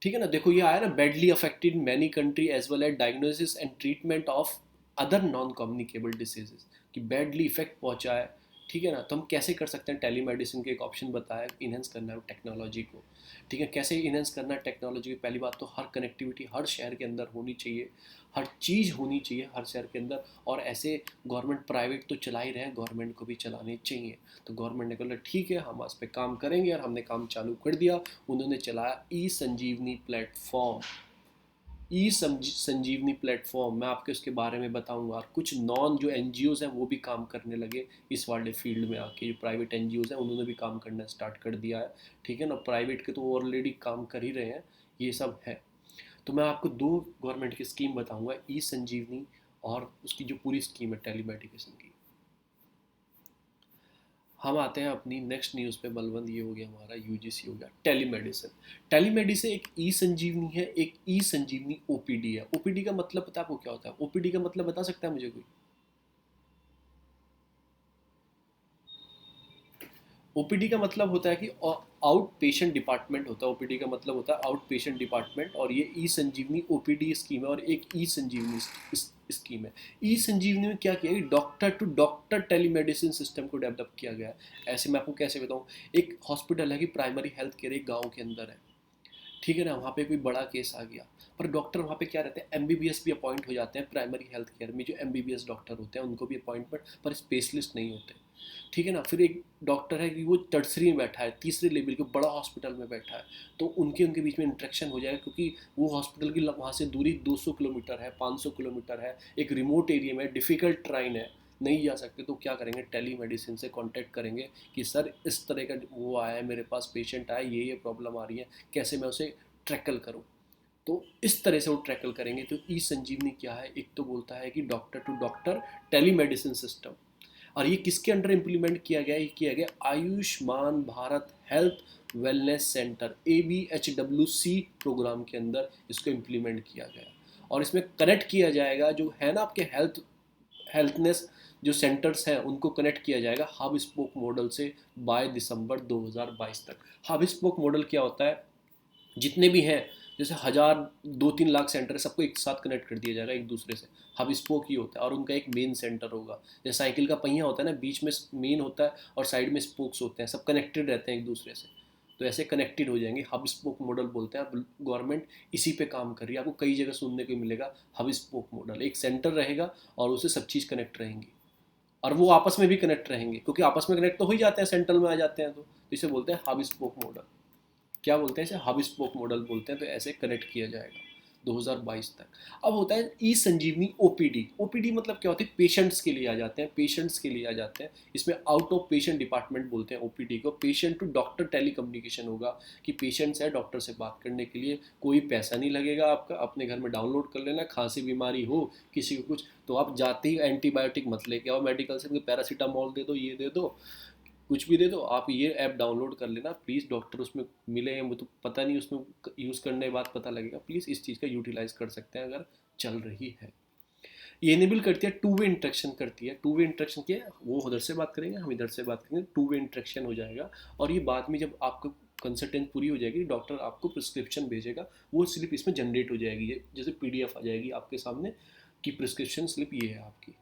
ठीक है ना। देखो ये आया ना, badly affected many country as well as diagnosis and treatment of other non communicable diseases, कि बेडली इफेक्ट पहुंचा है, ठीक है ना। तो हम कैसे कर सकते हैं, टेली मेडिसिन के एक ऑप्शन बताया, इनहेंस करना है टेक्नोलॉजी को, ठीक है। कैसे इनहेंस करना है टेक्नोलॉजी की, पहली बात तो हर कनेक्टिविटी हर शहर के अंदर होनी चाहिए, हर चीज़ होनी चाहिए हर शहर के अंदर। और ऐसे गवर्नमेंट प्राइवेट तो चला ही रहे हैं, गवर्नमेंट को भी चलाने चाहिए। तो गवर्नमेंट ने कहा ठीक है, हम इस पर काम करेंगे, और हमने काम चालू कर दिया। उन्होंने चलाया ई संजीवनी प्लेटफॉर्म। ई संजीवनी प्लेटफॉर्म, मैं आपके उसके बारे में बताऊंगा। और कुछ नॉन जो एन हैं वो भी काम करने लगे इस वाले फील्ड में आके, जो प्राइवेट एन हैं उन्होंने भी काम करना स्टार्ट कर दिया है, ठीक है ना। प्राइवेट के तो ऑलरेडी काम कर ही रहे हैं, ये सब है। तो मैं आपको दो गवर्नमेंट की स्कीम बताऊंगा, ई संजीवनी और उसकी जो पूरी स्कीम है टेलीमेडिकेशन की। हम आते हैं अपनी नेक्स्ट न्यूज़ पे, बलवंत। ये हो गया हमारा यूजीसी, हो गया टेलीमेडिसिन। टेलीमेडिसिन एक ई संजीवनी है, एक ई संजीवनी ओपीडी है। ओपीडी का मतलब पता है आपको क्या होता है, ओपीडी का मतलब बता सकता है मुझे कोई? ओपीडी का मतलब होता है कि आउट पेशेंट डिपार्टमेंट होता है। ओपीडी का मतलब होता है आउट पेशेंट डिपार्टमेंट। और ये ई संजीवनी ओपीडी स्कीम है, और एक ई संजीवनी स्कीम है। ई संजीवनी में क्या किया कि doctor to doctor telemedicine system को डेवलप किया गया है। ऐसे मैं आपको कैसे बताऊँ, एक हॉस्पिटल है कि प्राइमरी हेल्थ केयर एक गाँव के अंदर है, ठीक है ना। वहाँ पे कोई बड़ा केस आ गया, पर डॉक्टर वहाँ पे क्या रहते हैं, एमबीबीएस भी अपॉइंट हो जाते हैं प्राइमरी हेल्थ केयर में। जो एमबीबीएस डॉक्टर होते हैं उनको भी अपॉइंटमेंट, पर स्पेशलिस्ट नहीं होते, ठीक है ना। फिर एक डॉक्टर है कि वो टर्सरी में बैठा है, तीसरे लेवल के बड़ा हॉस्पिटल में बैठा है, तो उनके उनके बीच में इंटरेक्शन हो जाएगा, क्योंकि वो हॉस्पिटल की वहाँ से दूरी 200 किलोमीटर है, 500 किलोमीटर है, एक रिमोट एरिया में, डिफ़िकल्ट ट्राइन है, नहीं जा सकते। तो क्या करेंगे, टेली मेडिसिन से कांटेक्ट करेंगे कि सर इस तरह का वो आया है मेरे पास, पेशेंट आया, ये प्रॉब्लम आ रही है, कैसे मैं उसे ट्रैकल करूँ। तो इस तरह से वो ट्रैकल करेंगे। तो ई संजीवनी क्या है, एक तो बोलता है कि doctor to doctor telemedicine system. और ये किसके अंडर इम्प्लीमेंट किया गया, ये किया गया Ayushman Bharat health wellness centre ABHWC programme के अंदर इसको इम्प्लीमेंट किया गया। और इसमें कनेक्ट किया जाएगा जो है ना आपके हेल्थ हेल्थनेस जो सेंटर्स हैं उनको कनेक्ट किया जाएगा हब स्पोक मॉडल से बाय दिसंबर 2022 तक। हब स्पोक मॉडल क्या होता है, जितने भी हैं जैसे 1,000 2-3 लाख सेंटर है, सबको एक साथ कनेक्ट कर दिया जाएगा एक दूसरे से। हब स्पोक ही होता है और उनका एक मेन सेंटर होगा। जैसे साइकिल का पहिया होता है ना, बीच में मेन होता है और साइड में स्पोक्स होते हैं, सब कनेक्टेड रहते हैं एक दूसरे से। तो ऐसे कनेक्टेड हो जाएंगे, हब स्पोक मॉडल बोलते हैं। अब गवर्नमेंट इसी पे काम कर रही है, आपको कई जगह सुनने को मिलेगा हब स्पोक मॉडल। एक सेंटर रहेगा और उससे सब चीज़ कनेक्ट रहेंगी और वो आपस में भी कनेक्ट रहेंगे, क्योंकि आपस में कनेक्ट तो हो ही जाते हैं, सेंट्रल में आ जाते हैं। तो इसे बोलते हैं हब स्पोक मॉडल। क्या बोलते हैं इसे, हब स्पोक मॉडल बोलते हैं। तो ऐसे कनेक्ट किया जाएगा 2022 तक। अब होता है ई संजीवनी ओपीडी। ओपीडी मतलब क्या होता है, पेशेंट्स के लिए आ जाते हैं, पेशेंट्स के लिए आ जाते हैं। इसमें आउट ऑफ पेशेंट डिपार्टमेंट बोलते हैं ओपीडी को। Patient to doctor tele communication होगा कि पेशेंट्स है डॉक्टर से बात करने के लिए, कोई पैसा नहीं लगेगा आपका, अपने घर में डाउनलोड कर लेना। खांसी बीमारी हो किसी को कुछ, तो आप जाते ही एंटीबायोटिक मत लेके आओ मेडिकल से, पैरासीटामोल दे दो, ये दे दो, कुछ भी दे दो, आप ये ऐप डाउनलोड कर लेना प्लीज़। डॉक्टर उसमें मिले हैं, मुझे तो पता नहीं, उसमें यूज़ करने के बाद पता लगेगा। प्लीज़ इस चीज़ का यूटिलाइज कर सकते हैं अगर चल रही है। ये इनेबल करती है, टू वे इंट्रैक्शन करती है। टू वे इंट्रैक्शन क्या है, वो उधर से बात करेंगे, हम इधर से बात करेंगे, टू वे इंट्रैक्शन हो जाएगा। और ये बाद में जब आपको कंसल्टेंट पूरी हो जाएगी, डॉक्टर आपको प्रिस्क्रिप्शन भेजेगा, वो स्लिप इसमें जनरेट हो जाएगी, जैसे पीडीएफ आ जाएगी आपके सामने कि प्रिस्क्रिप्शन स्लिप ये है आपकी।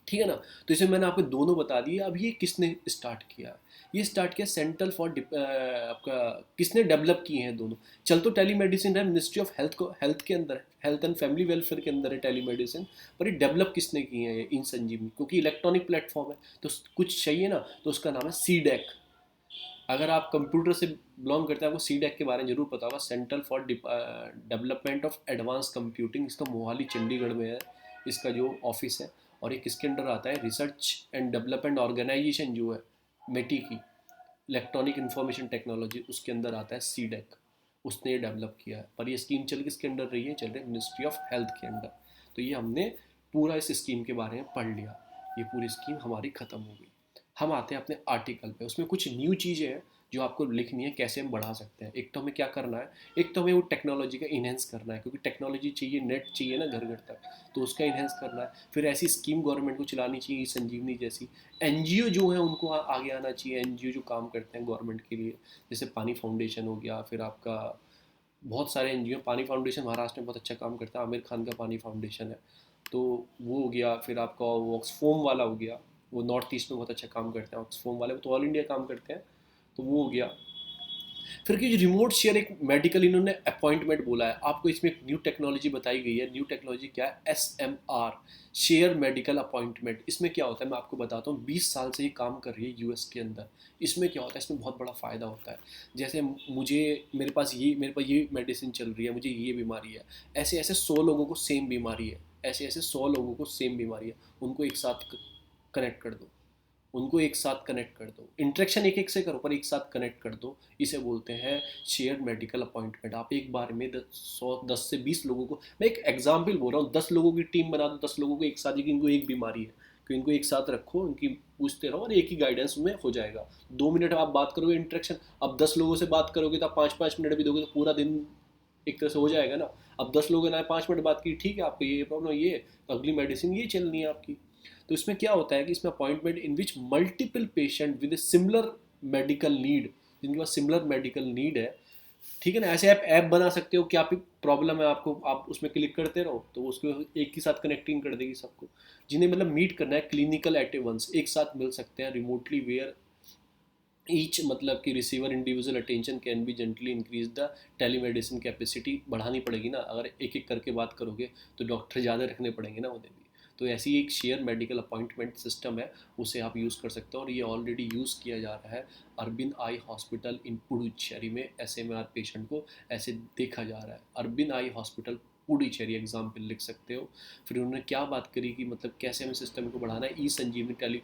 ठीक है ना। तो इसे मैंने आपको दोनों बता दिए। अब ये किसने स्टार्ट किया, ये स्टार्ट किया सेंट्रल फॉर आपका किसने डेवलप किए हैं दोनों। चल तो टेली मेडिसिन है, मिनिस्ट्री ऑफ हेल्थ को, हेल्थ के अंदर है, हेल्थ एंड फैमिली वेलफेयर के अंदर है टेली मेडिसिन। पर ये डेवलप किसने किए हैं, इन संजीवनी, क्योंकि इलेक्ट्रॉनिक प्लेटफॉर्म है तो कुछ चाहिए ना, तो उसका नाम है सी डैक। अगर आप कंप्यूटर से बिलोंग करते हैं, आपको सी डैक के बारे में जरूर पता होगा, central for development of advance computing. इसका मोहाली चंडीगढ़ में है इसका जो ऑफिस है। और ये किसके अंडर आता है, रिसर्च एंड डेवलपमेंट ऑर्गेनाइजेशन जो है मेटी की, इलेक्ट्रॉनिक इंफॉर्मेशन टेक्नोलॉजी, उसके अंदर आता है सी डैक। उसने ये डेवलप किया है। पर ये स्कीम चल किसके अंडर रही है, चल रही है मिनिस्ट्री ऑफ हेल्थ के अंडर। तो ये हमने पूरा इस स्कीम के बारे में पढ़ लिया। ये पूरी स्कीम हमारी ख़त्म हो गई। हम आते हैं अपने आर्टिकल पे। उसमें कुछ न्यू चीज़ें हैं जो आपको लिखनी है, कैसे हम बढ़ा सकते हैं। एक तो हमें क्या करना है, एक तो हमें वो टेक्नोलॉजी का इन्हेंस करना है, क्योंकि टेक्नोलॉजी चाहिए, नेट चाहिए ना घर घर तक, तो उसका इन्हेंस करना है। फिर ऐसी स्कीम गवर्नमेंट को चलानी चाहिए संजीवनी जैसी। एनजीओ जो है उनको आगे आना चाहिए, एनजीओ जो काम करते हैं गवर्नमेंट के लिए, जैसे पानी फाउंडेशन हो गया, फिर आपका बहुत सारे एनजीओ। पानी फाउंडेशन महाराष्ट्र में बहुत अच्छा काम करता है, आमिर खान का पानी फाउंडेशन है, तो वो हो गया। फिर आपका ऑक्सफोम वाला हो गया, वो नॉर्थ ईस्ट में बहुत अच्छा काम करते हैं ऑक्सफोम वाले, वो तो ऑल इंडिया काम करते हैं, तो वो हो गया। फिर कि रिमोट शेयर एक मेडिकल इन्होंने अपॉइंटमेंट बोला है आपको, इसमें एक न्यू टेक्नोलॉजी बताई गई है। न्यू टेक्नोलॉजी क्या है, SMR, शेयर मेडिकल अपॉइंटमेंट। इसमें क्या होता है मैं आपको बताता हूँ, 20 साल से ये काम कर रही है यूएस के अंदर। इसमें क्या होता है, इसमें बहुत बड़ा फ़ायदा होता है। जैसे मेरे पास ये मेडिसिन चल रही है, मुझे ये बीमारी है, ऐसे ऐसे 100 लोगों को सेम बीमारी है, ऐसे ऐसे 100 लोगों को सेम बीमारी है, उनको एक साथ कनेक्ट कर दो, उनको एक साथ कनेक्ट कर दो। इंट्रैक्शन एक एक से करो पर एक साथ कनेक्ट कर दो। इसे बोलते हैं शेयर मेडिकल अपॉइंटमेंट। आप एक बार में 10 से 20 लोगों को, मैं एक एग्जाम्पल बोल रहा हूँ, 10 लोगों की टीम बना दो, 10 लोगों को एक साथ, इनको एक बीमारी है, तो इनको एक साथ रखो, इनकी पूछते रहो और एक ही गाइडेंस में हो जाएगा। 2 मिनट आप बात करोगे इंट्रैक्शन। अब 10 लोगों से बात करोगे तो आप 5-5 मिनट भी दोगे तो पूरा दिन एक तरह से हो जाएगा ना। अब 10 लोगों ने 5 मिनट बात की, ठीक है आपको ये प्रॉब्लम ये, तो अगली मेडिसिन ये चलनी है आपकी। तो इसमें क्या होता है कि इसमें appointment in which multiple patient with similar medical need, जिनके पास सिमिलर मेडिकल नीड है, ठीक है ना, ऐसे आप ऐप बना सकते हो कि आप प्रॉब्लम है आपको, आप उसमें क्लिक करते रहो तो उसको एक ही साथ कनेक्टिंग कर देगी सबको। जिन्हें मतलब मीट करना है क्लिनिकल एट वंस, एक साथ मिल सकते हैं रिमोटली, वेयर ईच मतलब कि receiver individual attention can be gently increase the telemedicine capacity. बढ़ानी पड़ेगी ना, अगर एक एक करके बात करोगे तो डॉक्टर ज़्यादा रखने पड़ेंगे ना उन्हें भी। तो ऐसी एक शेयर मेडिकल अपॉइंटमेंट सिस्टम है, उसे आप यूज़ कर सकते हो। और ये ऑलरेडी यूज़ किया जा रहा है Arbin eye hospital in Puducherry में। SMR पेशेंट को ऐसे देखा जा रहा है, Arbin eye hospital Puducherry example लिख सकते हो। फिर उन्होंने क्या बात करी कि मतलब कैसे हमें सिस्टम को बढ़ाना है। ई संजीवनी टेली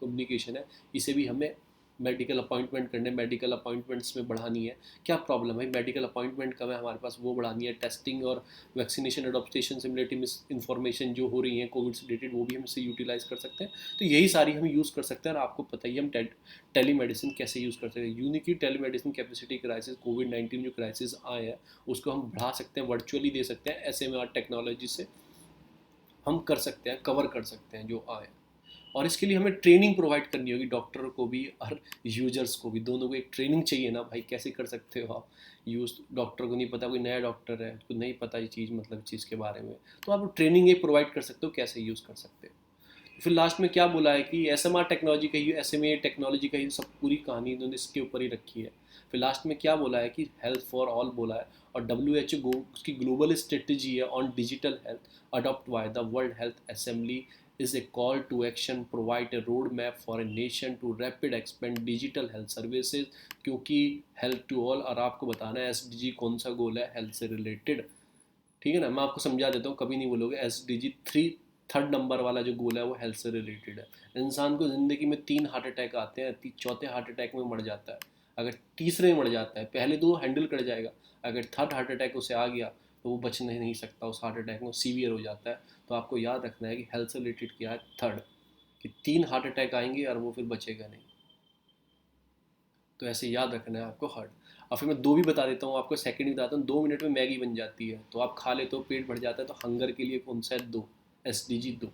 कम्युनिकेशन है, इसे भी हमें मेडिकल अपॉइंटमेंट करने, मेडिकल अपॉइंटमेंट्स में बढ़ानी है। क्या प्रॉब्लम है, मेडिकल अपॉइंटमेंट कम है हमारे पास, वो बढ़ानी है। टेस्टिंग और वैक्सीनेशन एडॉप्टेशन से रिलेटेड इन्फॉर्मेशन जो हो रही है कोविड से रिलेटेड, वो भी हम इसे यूटिलाइज कर सकते हैं। तो यही सारी हम यूज़ कर सकते हैं। और आपको पता ही हम टेली मेडिसिन कैसे यूज़ कर सकते हैं। यूनिकी टेली मेडिसिन कैपेसिटी क्राइसिस, कोविड-19 जो क्राइसिस आए हैं उसको हम बढ़ा सकते हैं, वर्चुअली दे सकते हैं SMR टेक्नोलॉजी से। हम कर सकते हैं, कवर कर सकते हैं जो आए। और इसके लिए हमें ट्रेनिंग प्रोवाइड करनी होगी, डॉक्टर को भी और यूजर्स को भी, दोनों को एक ट्रेनिंग चाहिए ना भाई, कैसे कर सकते हो आप यूज़। डॉक्टर को नहीं पता, कोई नया डॉक्टर है उसको नहीं पता ये चीज़, मतलब चीज़ के बारे में, तो आप ट्रेनिंग एक प्रोवाइड कर सकते हो कैसे यूज़ कर सकते हो। फिर लास्ट में क्या बोला है कि एसएमआर टेक्नोलॉजी का ही, एसएमए टेक्नोलॉजी का ही सब पूरी कहानी इन्होंने इसके ऊपर ही रखी है। फिर लास्ट में क्या बोला है कि हेल्थ फॉर ऑल बोला है, और WHO उसकी ग्लोबल स्ट्रेटजी है on digital health adopt by the world health assembly is a call to action, provide a roadmap for a nation to rapid expand digital health services। क्योंकि health to all, और आपको बताना है SDG कौन सा गोल है health से related, ठीक है ना। मैं आपको समझा देता हूँ, कभी नहीं बोलोगे। SDG 3 थर्ड नंबर वाला जो गोल है वो हेल्थ से रिलेटेड है। इंसान को ज़िंदगी में 3 हार्ट अटैक आते हैं, चौथे हार्ट अटैक में मर जाता है। अगर तीसरे में मर जाता है, पहले 2 हैंडल कर जाएगा, अगर थर्ड हार्ट अटैक उसे आ गया तो वो बच नहीं सकता उस हार्ट अटैक में, सीवियर हो जाता है। तो आपको याद रखना है कि हेल्थ से रिलेटेड क्या है थर्ड, कि 3 हार्ट अटैक आएंगे और वो फिर बचेगा नहीं। तो ऐसे याद रखना है आपको हर्ट। और फिर मैं 2 भी बता देता हूँ आपको, सेकंड भी बताता हूँ। 2 मिनट में मैगी बन जाती है, तो आप खा लेते हो, पेट भर जाता है। तो हंगर के लिए कौन सा है? 2, SDG 2।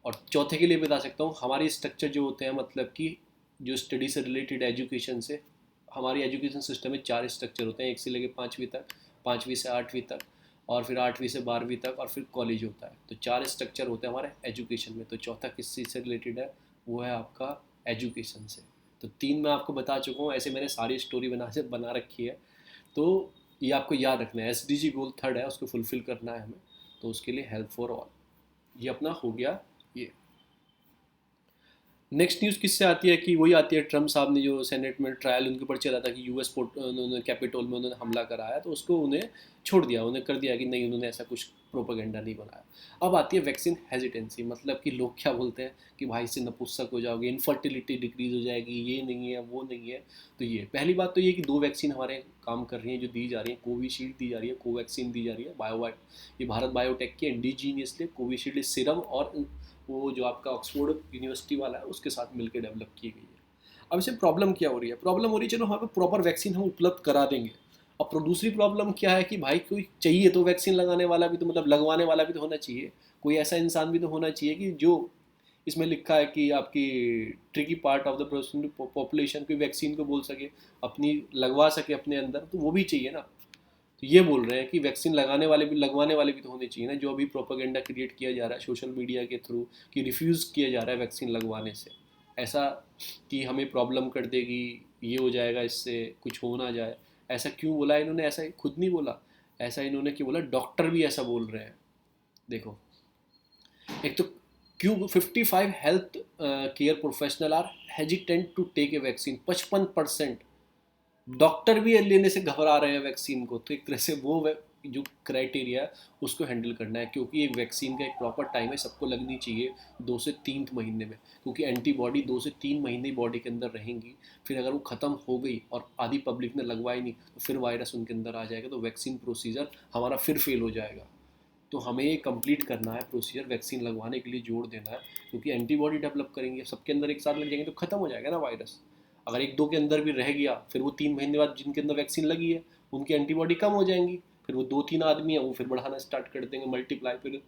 और चौथे के लिए बता सकता हूँ, हमारी स्ट्रक्चर जो होते हैं, मतलब कि जो स्टडी से रिलेटेड एजुकेशन से, हमारी एजुकेशन सिस्टम में 4 स्ट्रक्चर होते हैं, 1 से लेकर 5वीं तक, 5वीं से 8वीं तक, और फिर 8वीं से 12वीं तक, और फिर कॉलेज होता है। तो 4 स्ट्रक्चर होते हैं हमारे एजुकेशन में। तो चौथा किस चीज़ से रिलेटेड है? वो है आपका एजुकेशन से। तो 3 मैं आपको बता चुका हूँ, ऐसे मैंने सारी स्टोरी बना रखी है। तो ये आपको याद रखना है, SDG गोल थर्ड है, उसको फुलफिल करना है हमें। तो उसके लिए हेल्थ फॉर ऑल, ये अपना हो गया ये। नेक्स्ट न्यूज़ किससे आती है? कि वही आती है, ट्रम्प साहब ने जो सेनेट में ट्रायल उनके ऊपर चला था कि US उन्होंने कैपिटोल में उन्होंने हमला कराया, तो उसको उन्हें छोड़ दिया, उन्हें कर दिया कि नहीं, उन्होंने ऐसा कुछ प्रोपेगेंडा नहीं बनाया। अब आती है वैक्सीन हेजिटेंसी, मतलब कि लोग क्या बोलते हैं कि भाई इससे नपुंसक हो जाओगे, इनफर्टिलिटी डिक्रीज हो जाएगी, ये नहीं है वो नहीं है। तो ये पहली बात तो ये कि 2 वैक्सीन हमारे काम कर रही हैं, जो दी जा रही है। कोविशील्ड दी जा रही है, कोवैक्सीन दी जा रही है, ये भारत बायोटेक की इंडिजीनियसली कोविशील्ड सिरम, और वो जो आपका ऑक्सफोर्ड यूनिवर्सिटी वाला है उसके साथ मिलकर डेवलप की गई है। अब इसे प्रॉब्लम क्या हो रही है? प्रॉब्लम हो रही है, चलो हमें प्रॉपर वैक्सीन हम उपलब्ध करा देंगे। अब दूसरी प्रॉब्लम क्या है कि भाई कोई चाहिए तो वैक्सीन लगाने वाला भी तो, मतलब लगवाने वाला भी तो होना चाहिए। कोई ऐसा इंसान भी तो होना चाहिए कि जो, इसमें लिखा है कि आपकी tricky part of the population कोई वैक्सीन को बोल सके, अपनी लगवा सके अपने अंदर, तो वो भी चाहिए ना। तो ये बोल रहे हैं कि वैक्सीन लगाने वाले भी, लगवाने वाले भी तो होने चाहिए ना। जो अभी प्रोपागेंडा क्रिएट किया जा रहा है सोशल मीडिया के थ्रू कि रिफ्यूज़ किया जा रहा है वैक्सीन लगवाने से, ऐसा कि हमें प्रॉब्लम कर देगी, ये हो जाएगा, इससे कुछ हो ना जाए। ऐसा क्यों बोला इन्होंने? ऐसा खुद नहीं बोला, ऐसा इन्होंने क्यों बोला? डॉक्टर भी ऐसा बोल रहे हैं। देखो, एक तो क्यों 55 health care professional are hesitant to take a vaccine, 55% doctor भी लेने से घबरा रहे हैं वैक्सीन को। तो एक तरह से वो जो क्राइटेरिया है उसको हैंडल करना है, क्योंकि एक वैक्सीन का एक प्रॉपर टाइम है, सबको लगनी चाहिए 2 से 3 महीने में, क्योंकि एंटीबॉडी 2 से 3 महीने बॉडी के अंदर रहेंगी। फिर अगर वो ख़त्म हो गई और आधी पब्लिक ने लगवाई नहीं, तो फिर वायरस उनके अंदर आ जाएगा, तो वैक्सीन प्रोसीजर हमारा फिर फेल हो जाएगा। तो हमें ये कंप्लीट करना है प्रोसीजर, वैक्सीन लगवाने के लिए जोर देना है, क्योंकि एंटीबॉडी डेवलप करेंगे, सबके अंदर एक साथ लग जाएंगे तो ख़त्म हो जाएगा ना वायरस। अगर 1-2 के अंदर भी रह गया, फिर वो 3 महीने बाद जिनके अंदर वैक्सीन लगी है उनकी एंटीबॉडी कम हो जाएंगी, फिर वो 2-3 आदमी है वो फिर बढ़ाना स्टार्ट कर देंगे, मल्टीप्लाई फिर।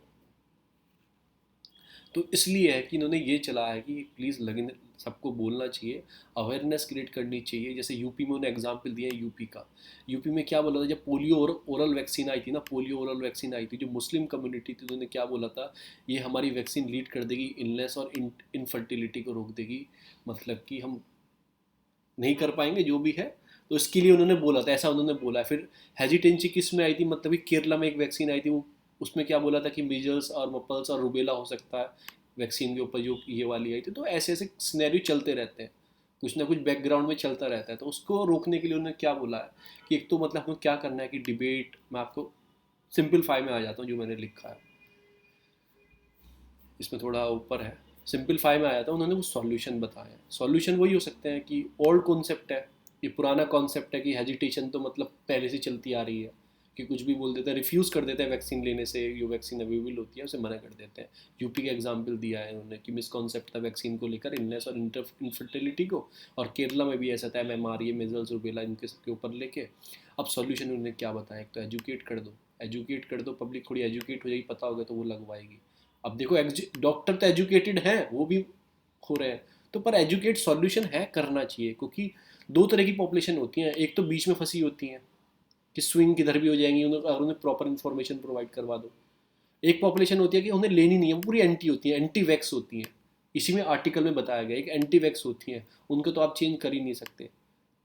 तो इसलिए है कि इन्होंने ये चला है कि प्लीज़ लगने, सबको बोलना चाहिए, अवेयरनेस क्रिएट करनी चाहिए। जैसे यूपी में उन्होंने एग्जाम्पल दिया है यूपी का। यूपी में क्या बोला था जब पोलियो और ओरल वैक्सीन आई थी ना, पोलियो ओरल वैक्सीन आई थी, जो मुस्लिम कम्युनिटी थी उन्होंने क्या बोला था, ये हमारी वैक्सीन लीड कर देगी इलनेस और इनफर्टिलिटी को रोक देगी, मतलब कि हम नहीं कर पाएंगे जो भी है। तो इसके लिए उन्होंने बोला था, ऐसा उन्होंने बोला है। फिर हेजिटेंसी किस में आई थी, मतलब कि केरला में एक वैक्सीन आई थी, वो उसमें क्या बोला था कि मीजल्स और मपल्स और रुबेला हो सकता है वैक्सीन के ऊपर, जो ये वाली आई थी। तो ऐसे ऐसे सिनेरियो चलते रहते हैं, कुछ ना कुछ बैकग्राउंड में चलता रहता है। तो उसको रोकने के लिए उन्होंने क्या बोला है कि एक तो मतलब हमें क्या करना है कि डिबेट, मैं आपको सिंपलीफाई में आ जाता हूँ जो मैंने लिखा है, इसमें थोड़ा ऊपर है, सिंपलीफाई में आया था। उन्होंने वो सॉल्यूशन बताया। सॉल्यूशन वही हो सकते हैं कि ओल्ड कॉन्सेप्ट है, ये पुराना कॉन्सेप्ट है कि हेजिटेशन तो मतलब पहले से चलती आ रही है, कि कुछ भी बोल देते हैं, रिफ्यूज़ कर देते हैं वैक्सीन लेने से, जो वैक्सीन अवेलेबल होती है उसे मना कर देते हैं। यूपी का एग्जाम्पल दिया है उन्होंने कि मिसकॉन्सेप्ट था वैक्सीन को लेकर, इलनेस और इनफर्टिलिटी को, और केरला में भी ऐसा था, MMR, ये मेजल्स रूबेला, इनके सबके ऊपर लेके। अब सॉल्यूशन उन्होंने क्या बताया, एक तो एजुकेट कर दो, एजुकेट कर दो, पब्लिक थोड़ी एजुकेट हो जाएगी, पता होगा तो वो लगवाएगी। अब देखो डॉक्टर तो एजुकेटेड हैं, वो भी हो रहे हैं, तो पर एजुकेट सॉल्यूशन है, करना चाहिए, क्योंकि दो तरह की पॉपुलेशन होती हैं, एक तो बीच में फंसी होती हैं कि स्विंग किधर भी हो जाएंगी, अगर उन्हें प्रॉपर इन्फॉर्मेशन प्रोवाइड करवा दो। एक पॉपुलेशन होती है कि उन्हें लेनी नहीं है, वो पूरी एंटी होती है, एंटी वैक्स होती हैं। इसी में आर्टिकल में बताया गया, एक एंटी वैक्स होती हैं, उनको तो आप चेंज कर ही नहीं सकते।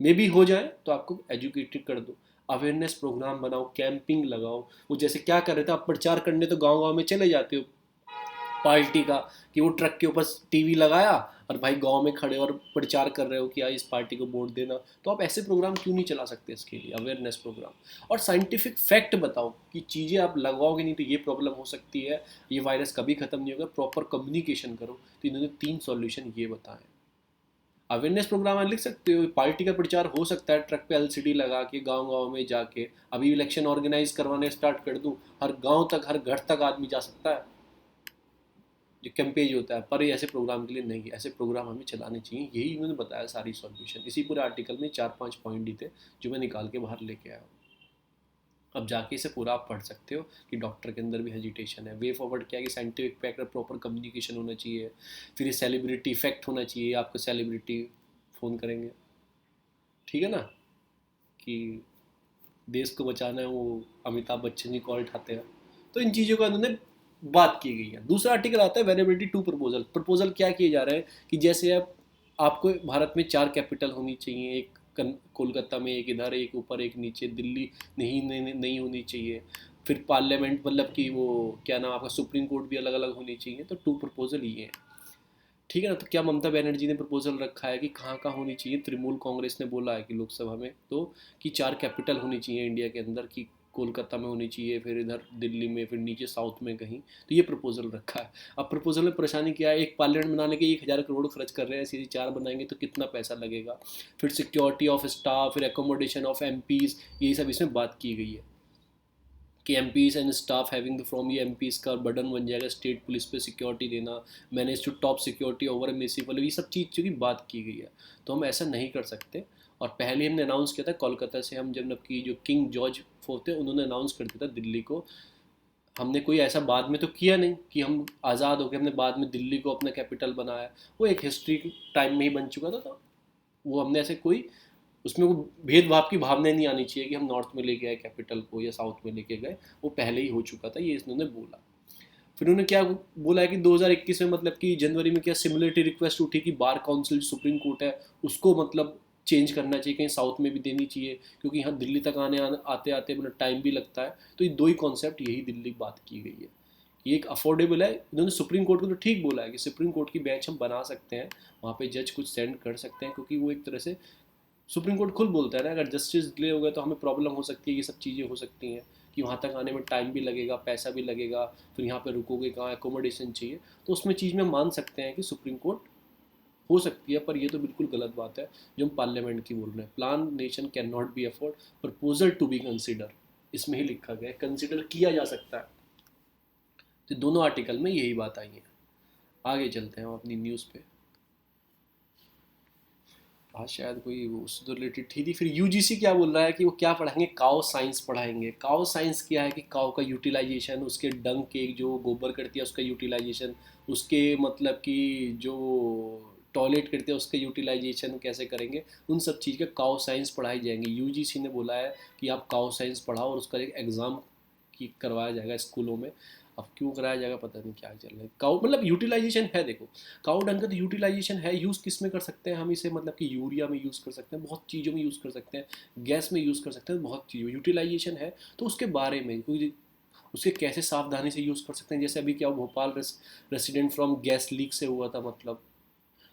मे भी हो जाए तो आपको एजुकेटेड कर दो, अवेयरनेस प्रोग्राम बनाओ, कैंपिंग लगाओ। वो जैसे क्या कर रहे थे, आप प्रचार करने तो गांव गांव में चले जाते हो पार्टी का, कि वो ट्रक के ऊपर टीवी लगाया और भाई गांव में खड़े और प्रचार कर रहे हो कि इस पार्टी को वोट देना। तो आप ऐसे प्रोग्राम क्यों नहीं चला सकते, इसके लिए अवेयरनेस प्रोग्राम। और साइंटिफिक फैक्ट बताओ कि चीज़ें आप लगवाओगे नहीं तो ये प्रॉब्लम हो सकती है, ये वायरस कभी खत्म नहीं होगा, प्रॉपर कम्युनिकेशन करो। तो इन्होंने 3 सॉल्यूशन ये बताए। अवेयरनेस प्रोग्राम आप लिख सकते हो, पार्टी का प्रचार हो सकता है, ट्रक पे LCD लगा के गांव गांव में जाके। अभी इलेक्शन ऑर्गेनाइज करवाने स्टार्ट कर दूं, हर गांव तक, हर घर तक आदमी जा सकता है, जो कैंपेज होता है। पर ये ऐसे प्रोग्राम के लिए नहीं है, ऐसे प्रोग्राम हमें चलाने चाहिए, यही उन्होंने बताया सारी सॉल्यूशन। इसी पूरे आर्टिकल में 4-5 पॉइंट ही थे जो मैं निकाल के बाहर लेके आया हूँ। अब जाके इसे पूरा आप पढ़ सकते हो कि डॉक्टर के अंदर भी हेजिटेशन है। वे फॉरवर्ड क्या है कि साइंटिफिक फैक्ट, प्रॉपर कम्युनिकेशन होना चाहिए, फिर ये सेलिब्रिटी इफेक्ट होना चाहिए, आपको सेलिब्रिटी फ़ोन करेंगे, ठीक है ना, कि देश को बचाना है, वो अमिताभ बच्चन जी कॉल उठाते हैं। तो इन चीज़ों का उन्होंने बात की गई है। दूसरा आर्टिकल आता है वेरिएबिलिटी टू प्रपोजल। प्रपोजल क्या किए जा रहे हैं कि जैसे अब आपको भारत में 4 कैपिटल होनी चाहिए, एक कोलकाता में, एक इधर, एक ऊपर, एक नीचे, दिल्ली नहीं होनी चाहिए। फिर पार्लियामेंट, मतलब कि वो क्या नाम आपका, सुप्रीम कोर्ट भी अलग अलग होनी चाहिए। तो 2 प्रपोजल ये हैं, ठीक है ना। तो क्या ममता बनर्जी ने प्रपोजल रखा है कि कहाँ कहाँ होनी चाहिए, तृणमूल कांग्रेस ने बोला है कि लोकसभा में तो, कि 4 कैपिटल होनी चाहिए इंडिया के अंदर, की कोलकाता में होनी चाहिए, फिर इधर दिल्ली में, फिर नीचे साउथ में कहीं। तो ये प्रपोजल रखा है। अब प्रपोजल में परेशानी क्या है, एक पार्लियामेंट बनाने के 1000 करोड़ खर्च कर रहे हैं, सीधी 4 बनाएंगे तो कितना पैसा लगेगा, फिर सिक्योरिटी ऑफ स्टाफ, फिर एकोमोडेशन ऑफ MPs, यही सब इसमें बात की गई है कि MPs and staff having from, ये MPs का बर्डन बन जाएगा, स्टेट पुलिस पे सिक्योरिटी देना, manage to top security over municipal, ये सब चीज़ की बात की गई है। तो हम ऐसा नहीं कर सकते। और पहले हमने अनाउंस किया था कोलकाता से, हम जब कि जो किंग जॉर्ज फोर्थ थे उन्होंने अनाउंस कर दिया था दिल्ली को। हमने कोई ऐसा बाद में तो किया नहीं कि हम आज़ाद हो गए हमने बाद में दिल्ली को अपना कैपिटल बनाया, वो एक हिस्ट्री टाइम में ही बन चुका था। तो वो हमने ऐसे कोई, उसमें वो भेदभाव की भावना नहीं आनी चाहिए कि हम नॉर्थ में लेके आए कैपिटल को या साउथ में लेके गए, वो पहले ही हो चुका था, ये इन्होंने बोला। फिर उन्होंने क्या बोला है कि 2021 में, मतलब कि जनवरी में, क्या सिमिलरिटी रिक्वेस्ट उठी कि बार काउंसिल सुप्रीम कोर्ट है उसको मतलब चेंज करना चाहिए, कहीं साउथ में भी देनी चाहिए, क्योंकि यहाँ दिल्ली तक आते आते मतलब टाइम भी लगता है। तो ये 2 ही कॉन्सेप्ट, यही दिल्ली बात की गई है। ये एक अफोर्डेबल है, इन्होंने सुप्रीम कोर्ट को तो ठीक बोला है कि सुप्रीम कोर्ट की बेंच हम बना सकते हैं, वहाँ पे जज कुछ सेंड कर सकते हैं, क्योंकि वो एक तरह से सुप्रीम कोर्ट खुद बोलता है ना, अगर जस्टिस डिले होगा तो हमें प्रॉब्लम हो सकती है, ये सब चीज़ें हो सकती हैं कि वहाँ तक आने में टाइम भी लगेगा, पैसा भी लगेगा, फिर यहाँ पे रुकोगे कहाँ, एकोमोडेशन चाहिए। तो उसमें चीज़ में मान सकते हैं कि सुप्रीम कोर्ट हो सकती है, पर ये तो बिल्कुल गलत बात है जो हम पार्लियामेंट की बोल रहे हैं। Plan nation can not be afford, proposal to be consider, इसमें ही लिखा गया है कंसिडर किया जा सकता है। तो दोनों आर्टिकल में यही बात आई है। आगे चलते हैं हम अपनी न्यूज़ पे। आज शायद कोई उससे रिलेटेड थी। फिर यूजीसी क्या बोल रहा है कि वो क्या पढ़ाएंगे, काओ साइंस पढ़ाएंगे। काओ साइंस क्या है कि काओ का यूटिलाइजेशन, उसके डंग के जो गोबर करती है उसका यूटिलाइजेशन, उसके मतलब कि जो टॉयलेट करते हैं उसका यूटिलाइजेशन कैसे करेंगे, उन सब चीज़ का काओ साइंस पढ़ाई जाएंगे। यूजीसी ने बोला है कि आप काओ साइंस पढ़ाओ और उसका एक एग्ज़ाम की करवाया जाएगा स्कूलों में। अब क्यों कराया जाएगा पता नहीं, क्या चल रहा है। काउ मतलब यूटिलाइजेशन है, देखो काउ डंग का तो यूटिलाइजेशन है। यूज़ किस में कर सकते हैं हम इसे, मतलब कि यूरिया में यूज़ कर सकते हैं, बहुत चीज़ों में यूज़ कर सकते हैं, गैस में यूज़ कर सकते हैं, बहुत चीज़ों यूटिलाइजेशन है। तो उसके बारे में कोई, उसके कैसे सावधानी से यूज़ कर सकते हैं। जैसे अभी क्या Bhopal resident from gas leak से हुआ था, मतलब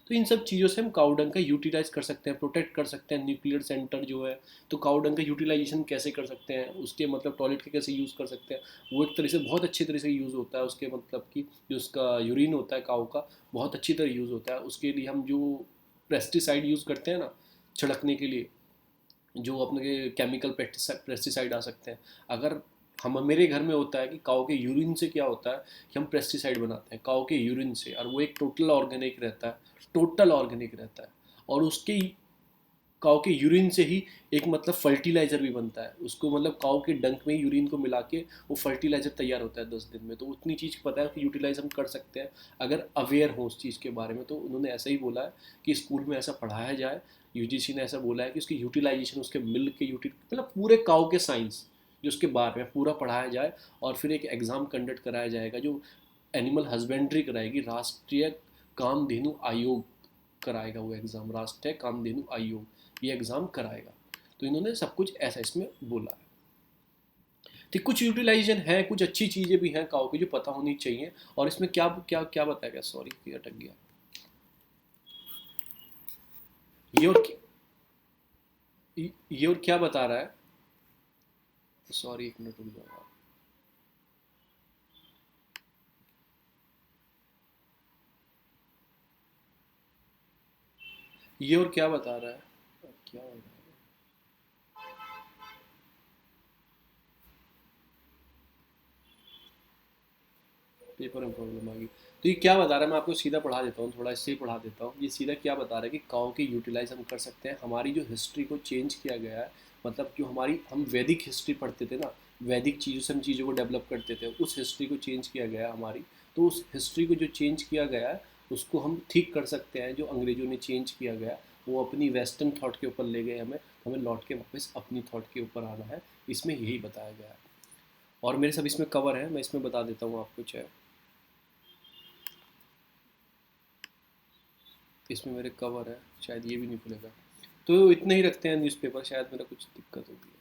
तो इन सब चीज़ों से हम काउडंग का यूटिलाइज कर सकते हैं, प्रोटेक्ट कर सकते हैं न्यूक्लियर सेंटर जो है। तो काउडंग का यूटिलाइजेशन कैसे कर सकते हैं, उसके मतलब टॉयलेट के कैसे यूज़ कर सकते हैं। वो एक तरह से बहुत अच्छी तरह से यूज़ होता है, उसके मतलब कि जो उसका यूरिन होता है काऊ का, बहुत अच्छी तरह यूज़ होता है। उसके लिए हम जो पेस्टिसाइड यूज़ करते हैं ना छिड़कने के लिए, जो अपने केमिकल पेस्टिसाइड आ सकते हैं। अगर हम मेरे घर में होता है कि काऊ के यूरिन से क्या होता है कि हम पेस्टिसाइड बनाते हैं काऊ के यूरिन से, और वो एक टोटल ऑर्गेनिक रहता है, टोटल ऑर्गेनिक रहता है। और उसके काऊ के यूरिन से ही एक मतलब फर्टिलाइज़र भी बनता है, उसको मतलब काऊ के डंक में यूरिन को मिला के वो फर्टिलाइज़र तैयार होता है 10 दिन में। तो उतनी चीज़ पता है कि यूटिलाइज हम कर सकते हैं अगर अवेयर हो उस चीज़ के बारे में। तो उन्होंने ऐसा ही बोला है कि स्कूल में ऐसा पढ़ाया जाए। यूजीसी ने ऐसा बोला है कि उसकी यूटिलाइजेशन, उसके मिल्क के मतलब पूरे काऊ के साइंस जो उसके बारे में पूरा पढ़ाया जाए। और फिर एक एग्ज़ाम कंडक्ट कराया जाएगा जो एनिमल हस्बेंड्री कराएगी, राष्ट्रीय कामधेनु आयोग कराएगा वो एग्ज़ाम, राष्ट्रीय कामधेनु आयोग ये एग्ज़ाम कराएगा। तो इन्होंने सब कुछ ऐसा इसमें बोला है। तो कुछ यूटिलाइजेशन है, कुछ अच्छी चीज़ें भी हैं काऊ की जो पता होनी चाहिए। और इसमें क्या क्या क्या बताया गया, सॉरी अटक गया ये। और ये और क्या बता रहा है, सॉरी एक मिनट रुक जाओ। ये और क्या बता रहा है, क्या हो रहा है, पेपर में प्रॉब्लम आ गई। तो ये क्या बता रहा है, मैं आपको सीधा पढ़ा देता हूँ, थोड़ा इससे ही पढ़ा देता हूँ। ये सीधा क्या बता रहा है कि काऊ की यूटिलाइज हम कर सकते हैं। हमारी जो हिस्ट्री को चेंज किया गया है, मतलब जो हमारी हम वैदिक हिस्ट्री पढ़ते थे ना, वैदिक चीज़ों से हम चीज़ों को डेवलप करते थे, उस हिस्ट्री को चेंज किया गया है हमारी। तो उस हिस्ट्री को जो चेंज किया गया है उसको हम ठीक कर सकते हैं। जो अंग्रेज़ों ने चेंज किया गया वो अपनी वेस्टर्न थॉट के ऊपर ले गए हमें, हमें लौट के वापस अपनी थॉट के ऊपर आना है। इसमें यही बताया गया है। और मेरे सब इसमें कवर है, मैं इसमें बता देता हूँ आपको। चाहे इसमें मेरे कवर है, शायद ये भी नहीं खुलेगा। तो इतने ही रखते हैं न्यूज़पेपर, शायद मेरा कुछ दिक्कत होगी।